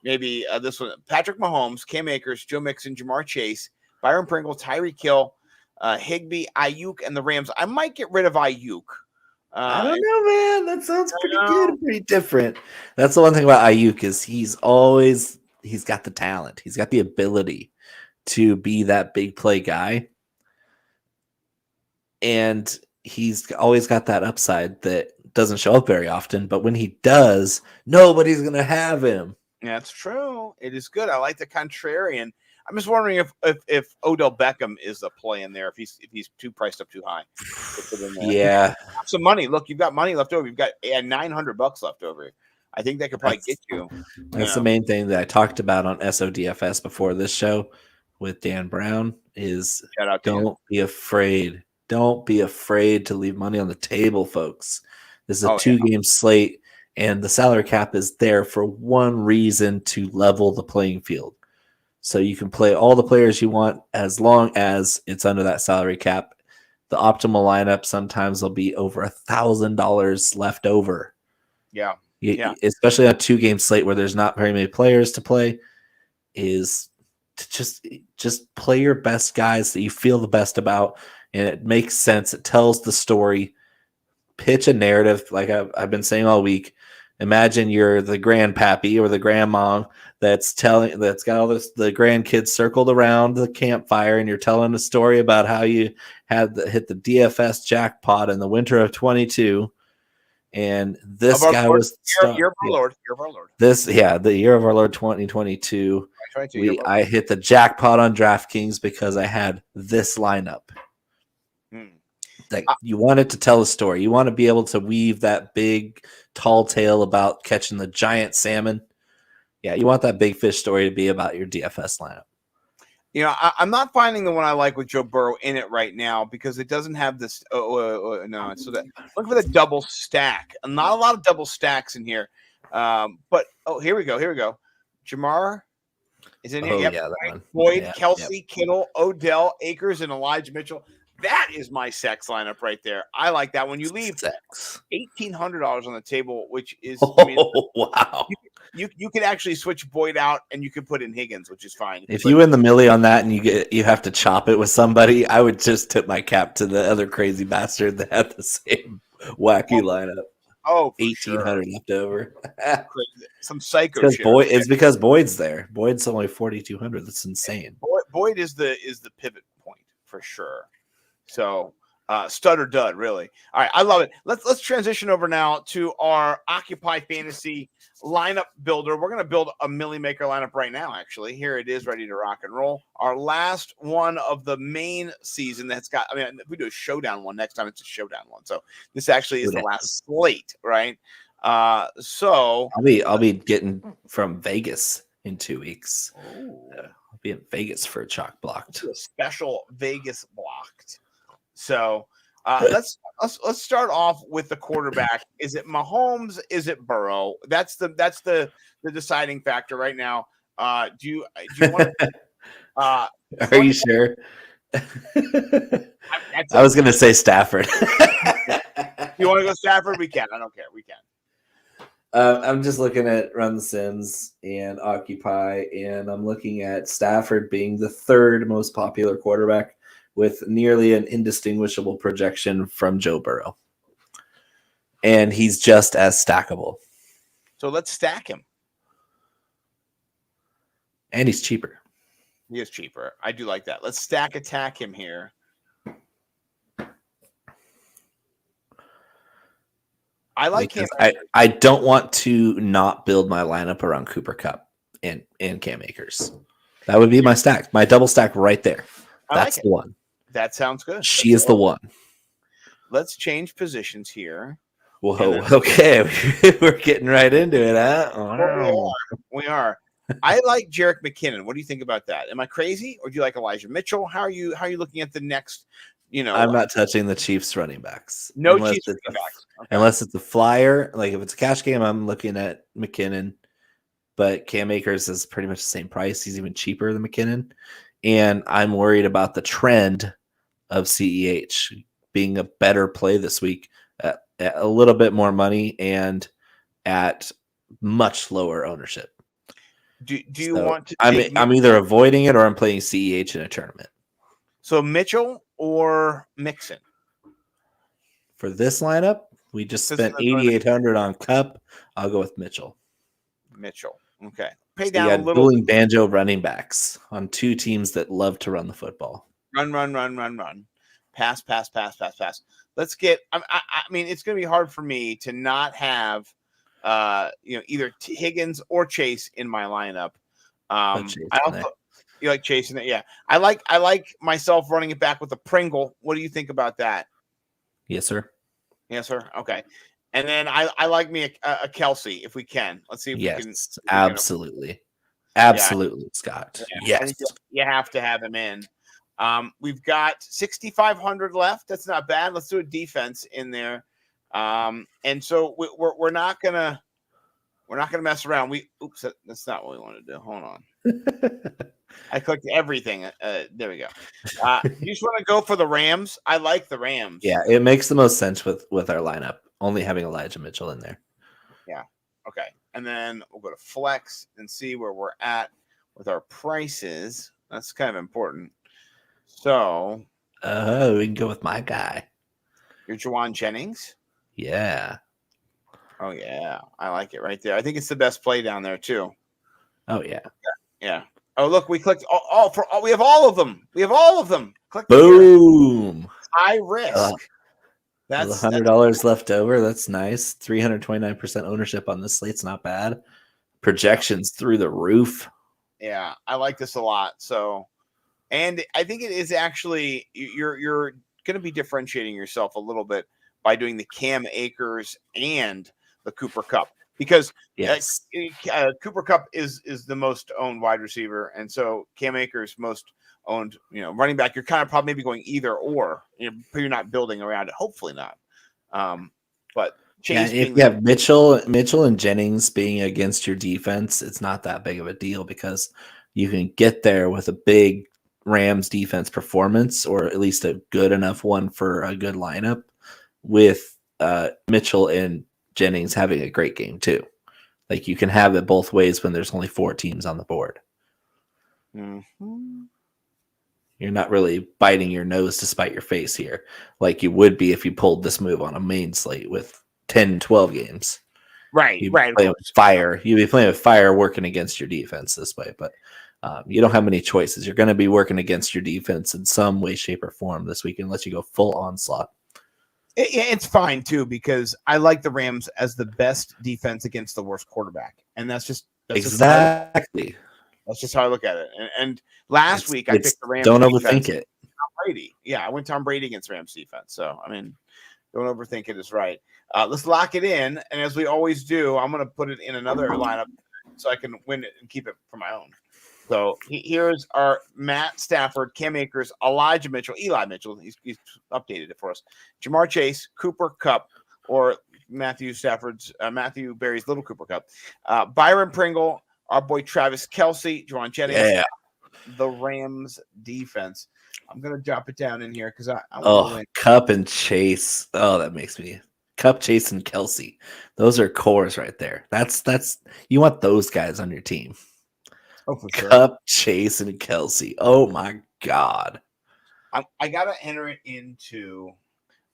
this one: Patrick Mahomes, Cam Akers, Joe Mixon, Jamar Chase, Byron Pringle, Tyreek Hill, Higbee, Ayuk, and the Rams. I might get rid of Ayuk. I don't know, man. That sounds pretty good and pretty different. That's the one thing about Ayuk is he's got the talent. He's got the ability to be that big play guy. And he's always got that upside that doesn't show up very often. But when he does, nobody's going to have him. That's true. It is good. I like the contrarian. I'm just wondering if Odell Beckham is a play in there, if he's too priced up too high. Yeah. Some money. Look, you've got money left over. You've got $900 left over. I think that could probably get you. That's the main thing that I talked about on SODFS before this show with Dan Brown is don't be afraid. Don't be afraid to leave money on the table, folks. This is a 2-game slate, and the salary cap is there for one reason: to level the playing field. So you can play all the players you want as long as it's under that salary cap. The optimal lineup sometimes will be over $1,000 left over. Yeah. Especially on a 2-game slate where there's not very many players to play, is to just play your best guys that you feel the best about, and it makes sense. It tells the story. Pitch a narrative, like I've been saying all week. Imagine you're the grandpappy or the grandma that's got all the grandkids circled around the campfire, and you're telling a story about how you hit the DFS jackpot in the winter of 22. And this guy was year of our Lord. The year of our Lord 2022. I hit the jackpot on DraftKings because I had this lineup. Like, you want it to tell a story. You want to be able to weave that big, tall tale about catching the giant salmon. Yeah, you want that big fish story to be about your DFS lineup. I'm not finding the one I like with Joe Burrow in it right now because it doesn't have this. No, so that look for the double stack. Not a lot of double stacks in here. But here we go. Jamar is in here. Yep. Yeah, that one. Boyd, Kelsey, Kittle, Odell, Akers, and Elijah Mitchell. That is my sex lineup right there. I like that. When you leave $1,800 on the table, which is wow. You can actually switch Boyd out and you can put in Higgins, which is fine. If you win the millie on that and you have to chop it with somebody, I would just tip my cap to the other crazy bastard that had the same wacky lineup. Oh, 1,800 left over. Some psycho shit. It's because Boyd's there. Boyd's only 4,200. That's insane. Boyd is the pivot point for sure. So stud or dud, really. All right, I love it. Let's transition over now to our Occupy Fantasy lineup builder. We're going to build a Millie Maker lineup right now, actually. Here it is, ready to rock and roll. Our last one of the main season that's got, if we do a showdown one next time, it's a showdown one. So this actually is the last slate, right? So I'll be getting from Vegas in 2 weeks. I'll be in Vegas for a chalk blocked. A special Vegas blocked. So let's start off with the quarterback. Is it Mahomes? Is it Burrow? That's the deciding factor right now. Do you want to? Are you sure? I was going to say Stafford. You want to go Stafford? We can. I don't care. We can. I'm just looking at Run the Sims and Occupy, and I'm looking at Stafford being the third most popular quarterback with nearly an indistinguishable projection from Joe Burrow. And he's just as stackable. So let's stack him. And he's cheaper. He is cheaper. I do like that. Let's stack attack him here. I like him. I don't want to not build my lineup around Cooper Kupp and Cam Akers. That would be my stack, my double stack right there. That's the one. That sounds good. She is the one. Let's change positions here. Whoa, okay. We're getting right into it, huh? We are. I like Jerick McKinnon. What do you think about that? Am I crazy, or do you like Elijah Mitchell? How are you looking at the next? I'm not touching the Chiefs running backs. No Chiefs running backs. Okay. Unless it's a flyer. Like if it's a cash game, I'm looking at McKinnon. But Cam Akers is pretty much the same price. He's even cheaper than McKinnon. And I'm worried about the trend of CEH being a better play this week at a little bit more money and at much lower ownership. Do you want to? I'm either avoiding it or I'm playing CEH in a tournament. So Mitchell or Mixon? For this lineup, we just spent $8,800 on Kupp. I'll go with Mitchell. Okay. Pay down a little. Dueling banjo running backs on two teams that love to run the football. Run. Pass. Let's get. I mean, it's going to be hard for me to not have, either Higgins or Chase in my lineup. You like Chase in it, yeah. I like myself running it back with a Pringle. What do you think about that? Yes, sir. Okay. And then I like me a Kelsey if we can. Let's see if we can. Absolutely, Scott. Yeah. Yes, you have to have him in. We've got 6,500 left. That's not bad. Let's do a defense in there. And so we're not gonna mess around. That's not what we want to do. Hold on. I clicked everything. There we go. You just want to go for the Rams? I like the Rams. Yeah, it makes the most sense with our lineup. Only having Elijah Mitchell in there. Yeah. Okay. And then we'll go to flex and see where we're at with our prices. That's kind of important. So. We can go with my guy. Your Juwan Jennings. Yeah. Oh yeah, I like it right there. I think it's the best play down there too. Oh yeah. Yeah. Oh look, we clicked we have all of them. We have all of them. Click here. Boom. High risk. That's $100 left over. That's nice. 329% ownership on this slate's not bad. Projections through the roof. Yeah, I like this a lot. So, and I think it is actually you're going to be differentiating yourself a little bit by doing the Cam Akers and the Cooper Kupp, because Yes. Cooper Kupp is the most owned wide receiver, and so Cam Akers most owned, running back. You're kind of probably maybe going either or. You're not building around it. Hopefully not. But Chase, if you have Mitchell and Jennings being against your defense, it's not that big of a deal because you can get there with a big Rams defense performance, or at least a good enough one for a good lineup, with Mitchell and Jennings having a great game too. Like, you can have it both ways when there's only 4 teams on the board. Mm-hmm. You're not really biting your nose to spite your face here, like you would be if you pulled this move on a main slate with 10, 12 games. Right. You'd be playing with fire. You'd be playing with fire working against your defense this way, but you don't have many choices. You're going to be working against your defense in some way, shape, or form this week unless you go full onslaught. It's fine too, because I like the Rams as the best defense against the worst quarterback, and that's just exactly. That's just how I look at it. And last week I picked the Rams. Don't overthink it. Tom Brady. Yeah, I went Tom Brady against Rams defense. So I mean, don't overthink it is right. Let's lock it in, and as we always do, I'm going to put it in another lineup so I can win it and keep it for my own. So here's our Matt Stafford, Cam Akers, Eli Mitchell. He's updated it for us. Jamar Chase, Cooper Kupp, or Matthew Berry's Little Cooper Kupp. Byron Pringle, our boy Travis Kelce, Juwan Jennings. Yeah. The Rams defense. I'm going to drop it down in here because I want to win. Kupp and Chase. Oh, that makes me. Kupp, Chase, and Kelce. Those are cores right there. That's you want those guys on your team. Oh, for sure. Kupp, Chase, and Kelce. Oh my God. I gotta enter it into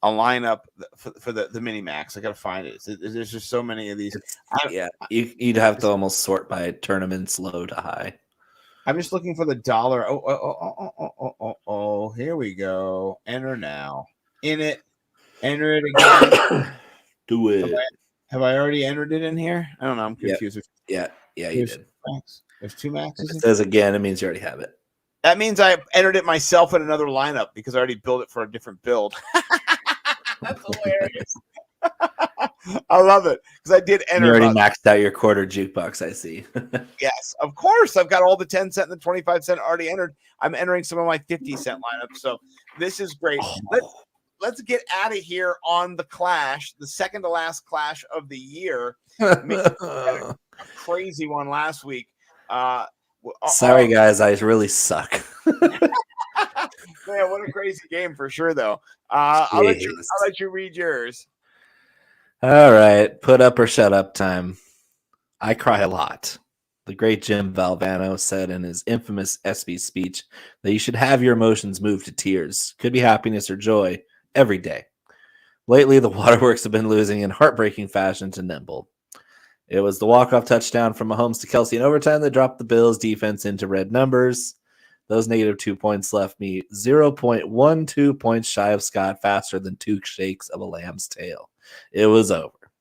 a lineup for the mini max. I gotta find it. There's just so many of these. You'd have to almost sort by tournaments low to high. I'm just looking for the dollar. Oh, here we go. Enter now. In it. Enter it again. Do it. Have I already entered it in here? I don't know. I'm confused. Yeah, you did. Max. There's 2 maxes. If it says again, it means you already have it. That means I entered it myself in another lineup because I already built it for a different build. That's hilarious. I love it because I did enter. You already maxed out your quarter jukebox, I see. Yes, of course. I've got all the 10 cent and the 25 cent already entered. I'm entering some of my 50 cent lineups. So this is great. Let's get out of here on the clash, the second to last clash of the year. A crazy one last week. Sorry, guys. I really suck. Man, what a crazy game for sure, though. I'll let you read yours. All right. Put up or shut up time. I cry a lot. The great Jim Valvano said in his infamous SB speech that you should have your emotions move to tears. Could be happiness or joy every day. Lately, the Waterworks have been losing in heartbreaking fashion to Nimble. It was the walk-off touchdown from Mahomes to Kelce in overtime that dropped the Bills' defense into red numbers. Those -2 points left me 0.12 points shy of Scott, faster than 2 shakes of a lamb's tail. It was over.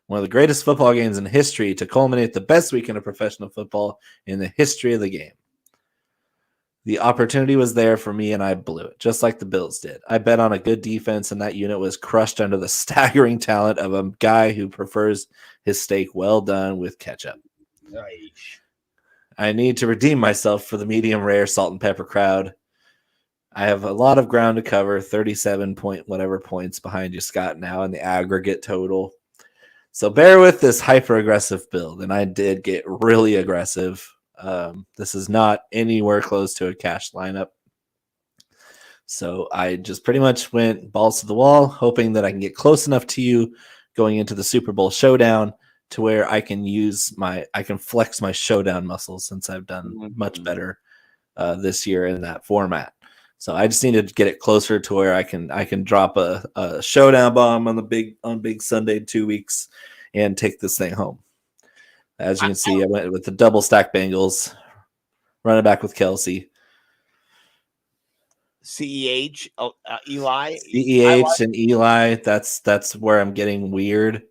One of the greatest football games in history to culminate the best weekend of professional football in the history of the game. The opportunity was there for me, and I blew it, just like the Bills did. I bet on a good defense, and that unit was crushed under the staggering talent of a guy who prefers his steak well done with ketchup. Nice. I need to redeem myself for the medium rare salt and pepper crowd. I have a lot of ground to cover, 37 point whatever points behind you, Scott, now in the aggregate total. So bear with this hyper-aggressive build, and I did get really aggressive. This is not anywhere close to a cash lineup. So I just pretty much went balls to the wall, hoping that I can get close enough to you going into the Super Bowl showdown to where I can flex my showdown muscles, since I've done much better this year in that format. So I just needed to get it closer to where I can drop a showdown bomb on big Sunday in 2 weeks and take this thing home. As you can see, I went with the double stack Bengals, running back with Kelsey. CEH, Eli. CEH and Eli, that's where I'm getting weird.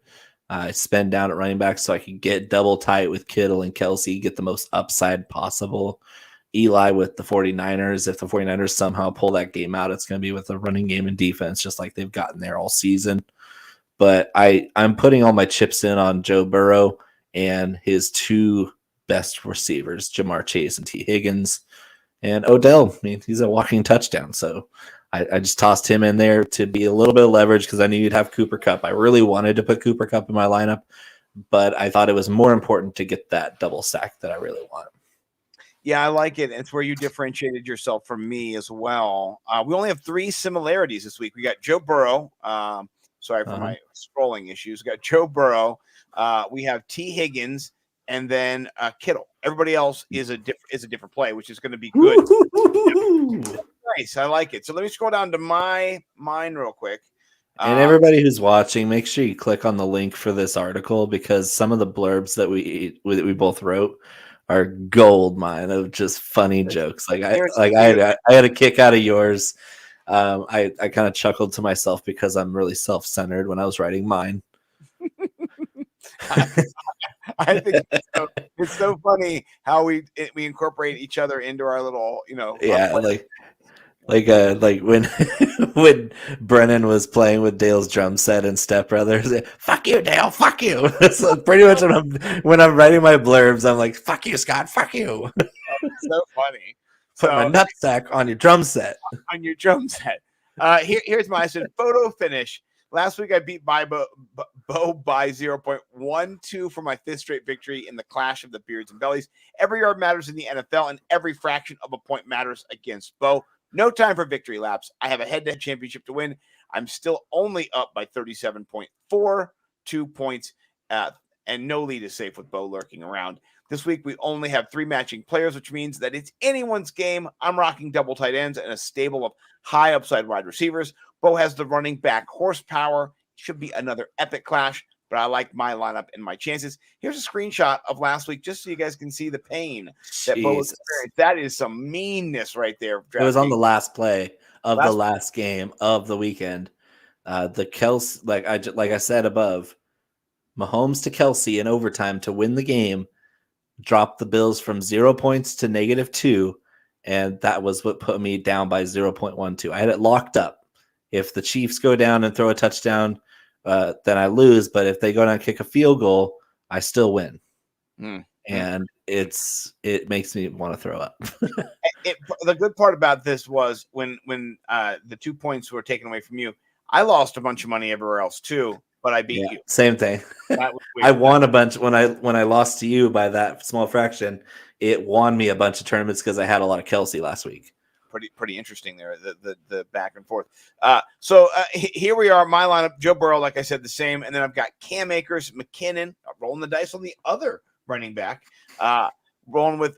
I spend down at running back so I can get double tight with Kittle and Kelsey, get the most upside possible. Eli with the 49ers. If the 49ers somehow pull that game out, it's going to be with the running game and defense, just like they've gotten there all season. But I'm putting all my chips in on Joe Burrow and his two best receivers, Jamar Chase and T. Higgins. And Odell, I mean, he's a walking touchdown. So I just tossed him in there to be a little bit of leverage because I knew you'd have Cooper Kupp. I really wanted to put Cooper Kupp in my lineup, but I thought it was more important to get that double stack that I really want. Yeah, I like it. It's where you differentiated yourself from me as well. We only have 3 similarities this week. We got Joe Burrow. Sorry for my scrolling issues. We got Joe Burrow. We have T. Higgins, and then Kittle. Everybody else is a different play, which is going to be good. Nice, I like it. So let me scroll down to mine real quick. And everybody who's watching, make sure you click on the link for this article because some of the blurbs that we both wrote are gold mine of just funny jokes. I had a kick out of yours. I kind of chuckled to myself because I'm really self-centered when I was writing mine. I think it's so funny how we incorporate each other into our little, like when when Brennan was playing with Dale's drum set and Step Brothers, fuck you, Dale, fuck you. So pretty much when I'm writing my blurbs, I'm like, fuck you, Scott, fuck you. So funny. Put my nutsack on your drum set. On your drum set. Here's my photo finish. Last week I beat Bo by 0.12 for my 5th straight victory in the clash of the Beards and Bellies. Every yard matters in the NFL, and every fraction of a point matters against Bo. No time for victory laps. I have a head-to-head championship to win. I'm still only up by 37.42 points, and no lead is safe with Bo lurking around. This week, we only have 3 matching players, which means that it's anyone's game. I'm rocking double tight ends and a stable of high upside wide receivers. Bo has the running back horsepower. Should be another epic clash, but I like my lineup and my chances. Here's a screenshot of last week, just so you guys can see the pain that Bo experienced. That is some meanness right there. It was on the last play of the last game of the weekend. The Kelsey, like I said above, Mahomes to Kelsey in overtime to win the game, dropped the Bills from 0 points to -2, and that was what put me down by 0.12. I had it locked up. If the Chiefs go down and throw a touchdown, then I lose. But if they go down and kick a field goal, I still win. And it makes me want to throw up. The good part about this was when the 2 points were taken away from you, I lost a bunch of money everywhere else too. But I beat you. Same thing. I won a bunch when I lost to you by that small fraction. It won me a bunch of tournaments because I had a lot of Kelsey last week. Pretty interesting there, the back and forth. So here we are, my lineup. Joe Burrow, like I said, the same. And then I've got Cam Akers, McKinnon, rolling the dice on the other running back. Rolling with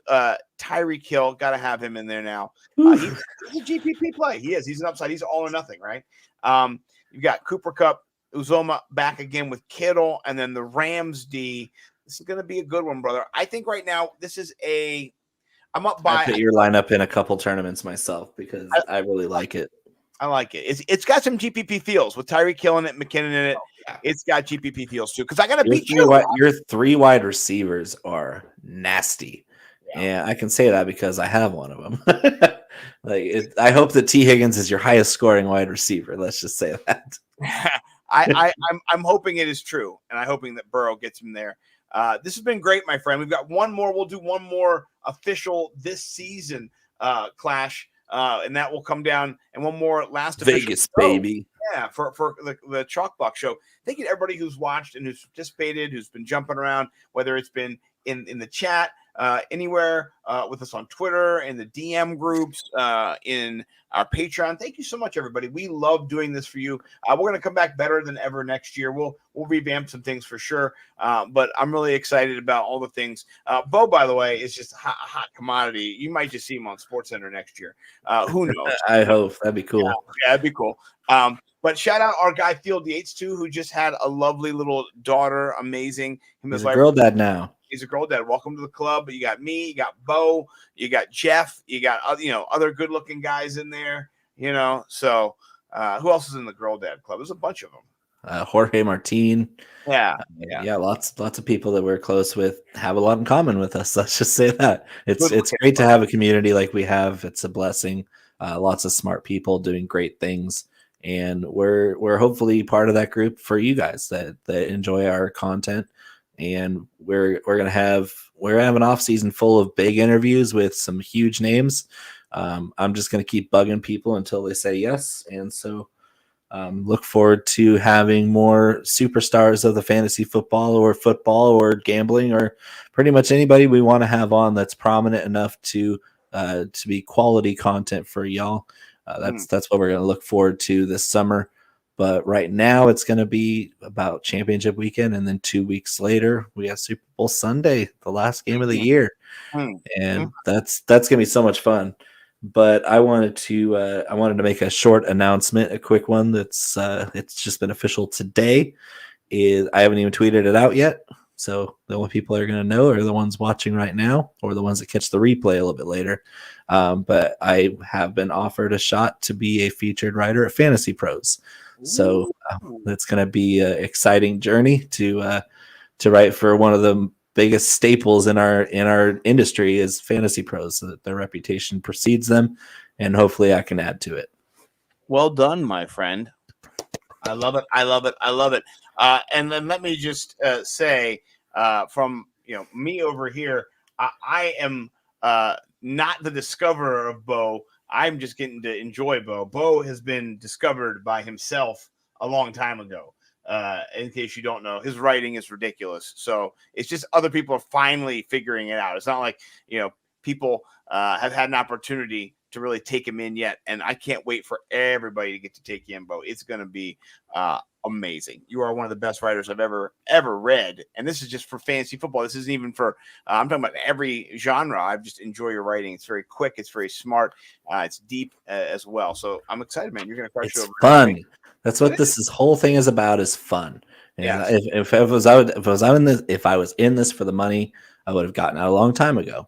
Tyreek Hill. Got to have him in there now. He's a GPP play. He is. He's an upside. He's all or nothing, right? You've got Cooper Kupp, Uzoma back again with Kittle, and then the Rams D. This is going to be a good one, brother. I think right now this is I'm up by. I put your lineup in a couple tournaments myself because I really like it. I like it. It's got some GPP feels with Tyreek Hill in it, McKinnon in it. It's got GPP feels too because I got to beat you. Your 3 wide receivers are nasty, and I can say that because I have one of them. I hope that T. Higgins is your highest scoring wide receiver. Let's just say that. I'm hoping it is true, and I'm hoping that Burrow gets him there. This has been great, my friend. We've got one more. We'll do one more official this season clash, and that will come down, and one more last Vegas, baby. Yeah, for the Chalk Block show. Thank you to everybody who's watched and who's participated, who's been jumping around, whether it's been in the chat, anywhere with us on Twitter, in the DM groups, in our Patreon. Thank you so much, everybody. We love doing this for you. We're going to come back better than ever next year. We'll revamp some things for sure, but I'm really excited about all the things. Bo, by the way, is just a hot commodity. You might just see him on SportsCenter next year. Who knows? I hope. That'd be cool. Yeah, that'd be cool. But shout out our guy Field Yates too, who just had a lovely little daughter. Amazing. He's a girl dad now. He's a girl dad. Welcome to the club. You got me, you got Bo, you got Jeff, you got other good looking guys in there. So who else is in the girl dad club? There's a bunch of them. Jorge Martin. Yeah. Lots of people that we're close with have a lot in common with us. Let's just say that it's great to have a community like we have. It's a blessing. Lots of smart people doing great things, and we're hopefully part of that group for you guys that enjoy our content. And we're gonna have an off season full of big interviews with some huge names. I'm just gonna keep bugging people until they say yes, and so. Look forward to having more superstars of the fantasy football or gambling or pretty much anybody we want to have on that's prominent enough to be quality content for y'all. That's what we're going to look forward to this summer. But right now it's going to be about championship weekend, and then 2 weeks later we have Super Bowl Sunday, the last game of the year, and that's going to be so much fun. But I wanted to make a short announcement, a quick one that's it's just been official today. I haven't even tweeted it out yet, so the only people that are going to know are the ones watching right now or the ones that catch the replay a little bit later. But I have been offered a shot to be a featured writer at Fantasy Pros, so it's going to be an exciting journey to write for one of the biggest staples in our industry is Fantasy Pros. So that their reputation precedes them, and hopefully I can add to it. Well done, my friend. I love it. And then let me just say, from me over here, I am not the discoverer of Bo. I'm just getting to enjoy Bo. Bo has been discovered by himself a long time ago. In case you don't know, his writing is ridiculous. So it's just other people are finally figuring it out. It's not like, people have had an opportunity to really take him in yet. And I can't wait for everybody to get to take you in, Bo. It's going to be amazing. You are one of the best writers I've ever read. And this is just for fantasy football. This isn't even for, I'm talking about every genre. I just enjoy your writing. It's very quick. It's very smart. It's deep as well. So I'm excited, man. You're going to crush it over. It's fun. That's what this whole thing is about, is fun. And if I was in this for the money, I would have gotten out a long time ago.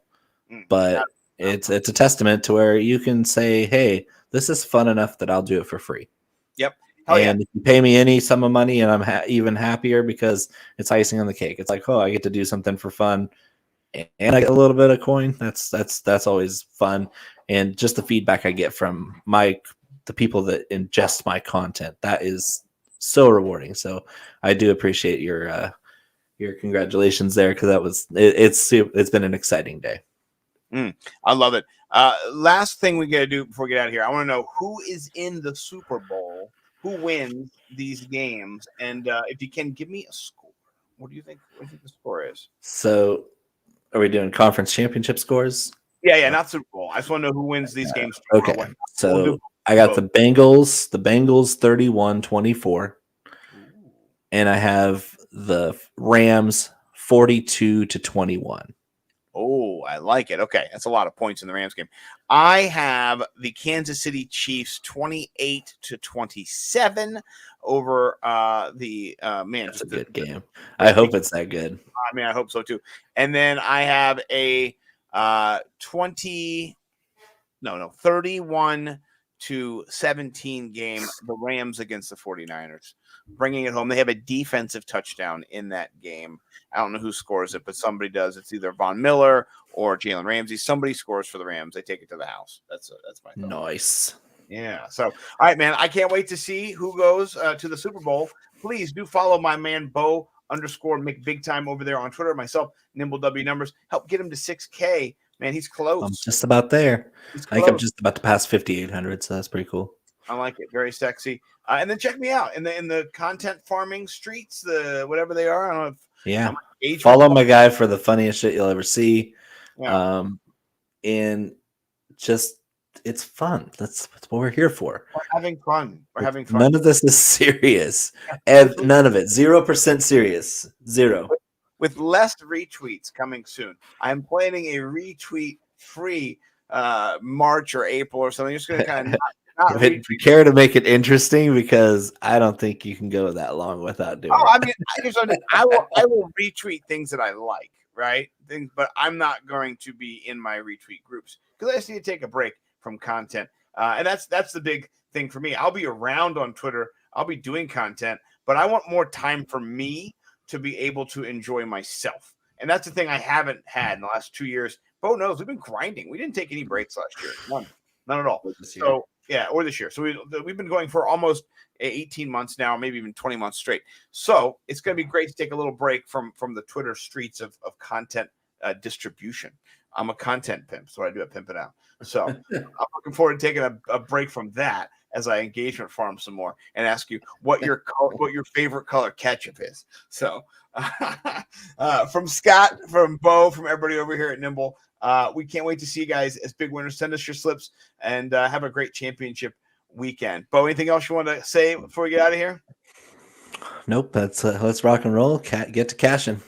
But it's a testament to where you can say, hey, this is fun enough that I'll do it for free. Yep. If you pay me any sum of money, and I'm even happier because it's icing on the cake. It's like, I get to do something for fun, and I get a little bit of coin. That's always fun. And just the feedback I get from the people that ingest my content, that is so rewarding. So I do appreciate your congratulations there, because it's been an exciting day. I love it. Last thing we got to do before we get out of here, I want to know who is in the Super Bowl, who wins these games, and if you can give me a score. What do you think the score is? So are we doing conference championship scores? Yeah, not Super Bowl. I just want to know who wins these games. Okay, so I got the Bengals 31-24, and I have the Rams 42-21. Oh, I like it. Okay, that's a lot of points in the Rams game. I have the Kansas City Chiefs 28-27 over the man. That's a good game. I hope it's that good. I mean, I hope so too. And then I have a 31-17 game, the Rams against the 49ers, bringing it home. They have a defensive touchdown in that game. I don't know who scores it, but somebody does. It's either Von Miller or Jalen Ramsey. Somebody scores for the Rams. They take it to the house. That's my thought. Nice. Yeah. So, all right, man, I can't wait to see who goes to the Super Bowl. Please do follow my man, Bo _McBigTime over there on Twitter. Myself, NimblewNumbers. Help get him to 6K. Man, he's close. I'm just about there. I think I'm just about to pass 5,800, so that's pretty cool. I like it. Very sexy. And then check me out in the content farming streets, the whatever they are. I don't know if follow my guy for the funniest shit you'll ever see. Yeah. And just it's fun. That's what we're here for. We're having fun. None of this is serious. And none of it. 0% serious. Zero. With less retweets coming soon. I'm planning a retweet free March or April or something. Just going to kind of not If you care to make it interesting, because I don't think you can go that long without doing Oh, it. I mean, I will retweet things that I like, right? Things, but I'm not going to be in my retweet groups because I just need to take a break from content, and that's the big thing for me. I'll be around on Twitter. I'll be doing content, but I want more time for me to be able to enjoy myself, and that's the thing I haven't had in the last 2 years. Bo knows we've been grinding. We didn't take any breaks last year, none at all. So yeah, or this year. So we've been going for almost 18 months now, maybe even 20 months straight. So it's going to be great to take a little break from the Twitter streets of content distribution. I'm a content pimp, so I do a pimp it out. So I'm looking forward to taking a break from that as I engagement farm some more and ask you what your favorite color ketchup is. So from Scott, from Bo, from everybody over here at Nimble, we can't wait to see you guys as big winners. Send us your slips and have a great championship weekend. Bo, anything else you want to say before we get out of here? Nope. Let's rock and roll. Get to cashing.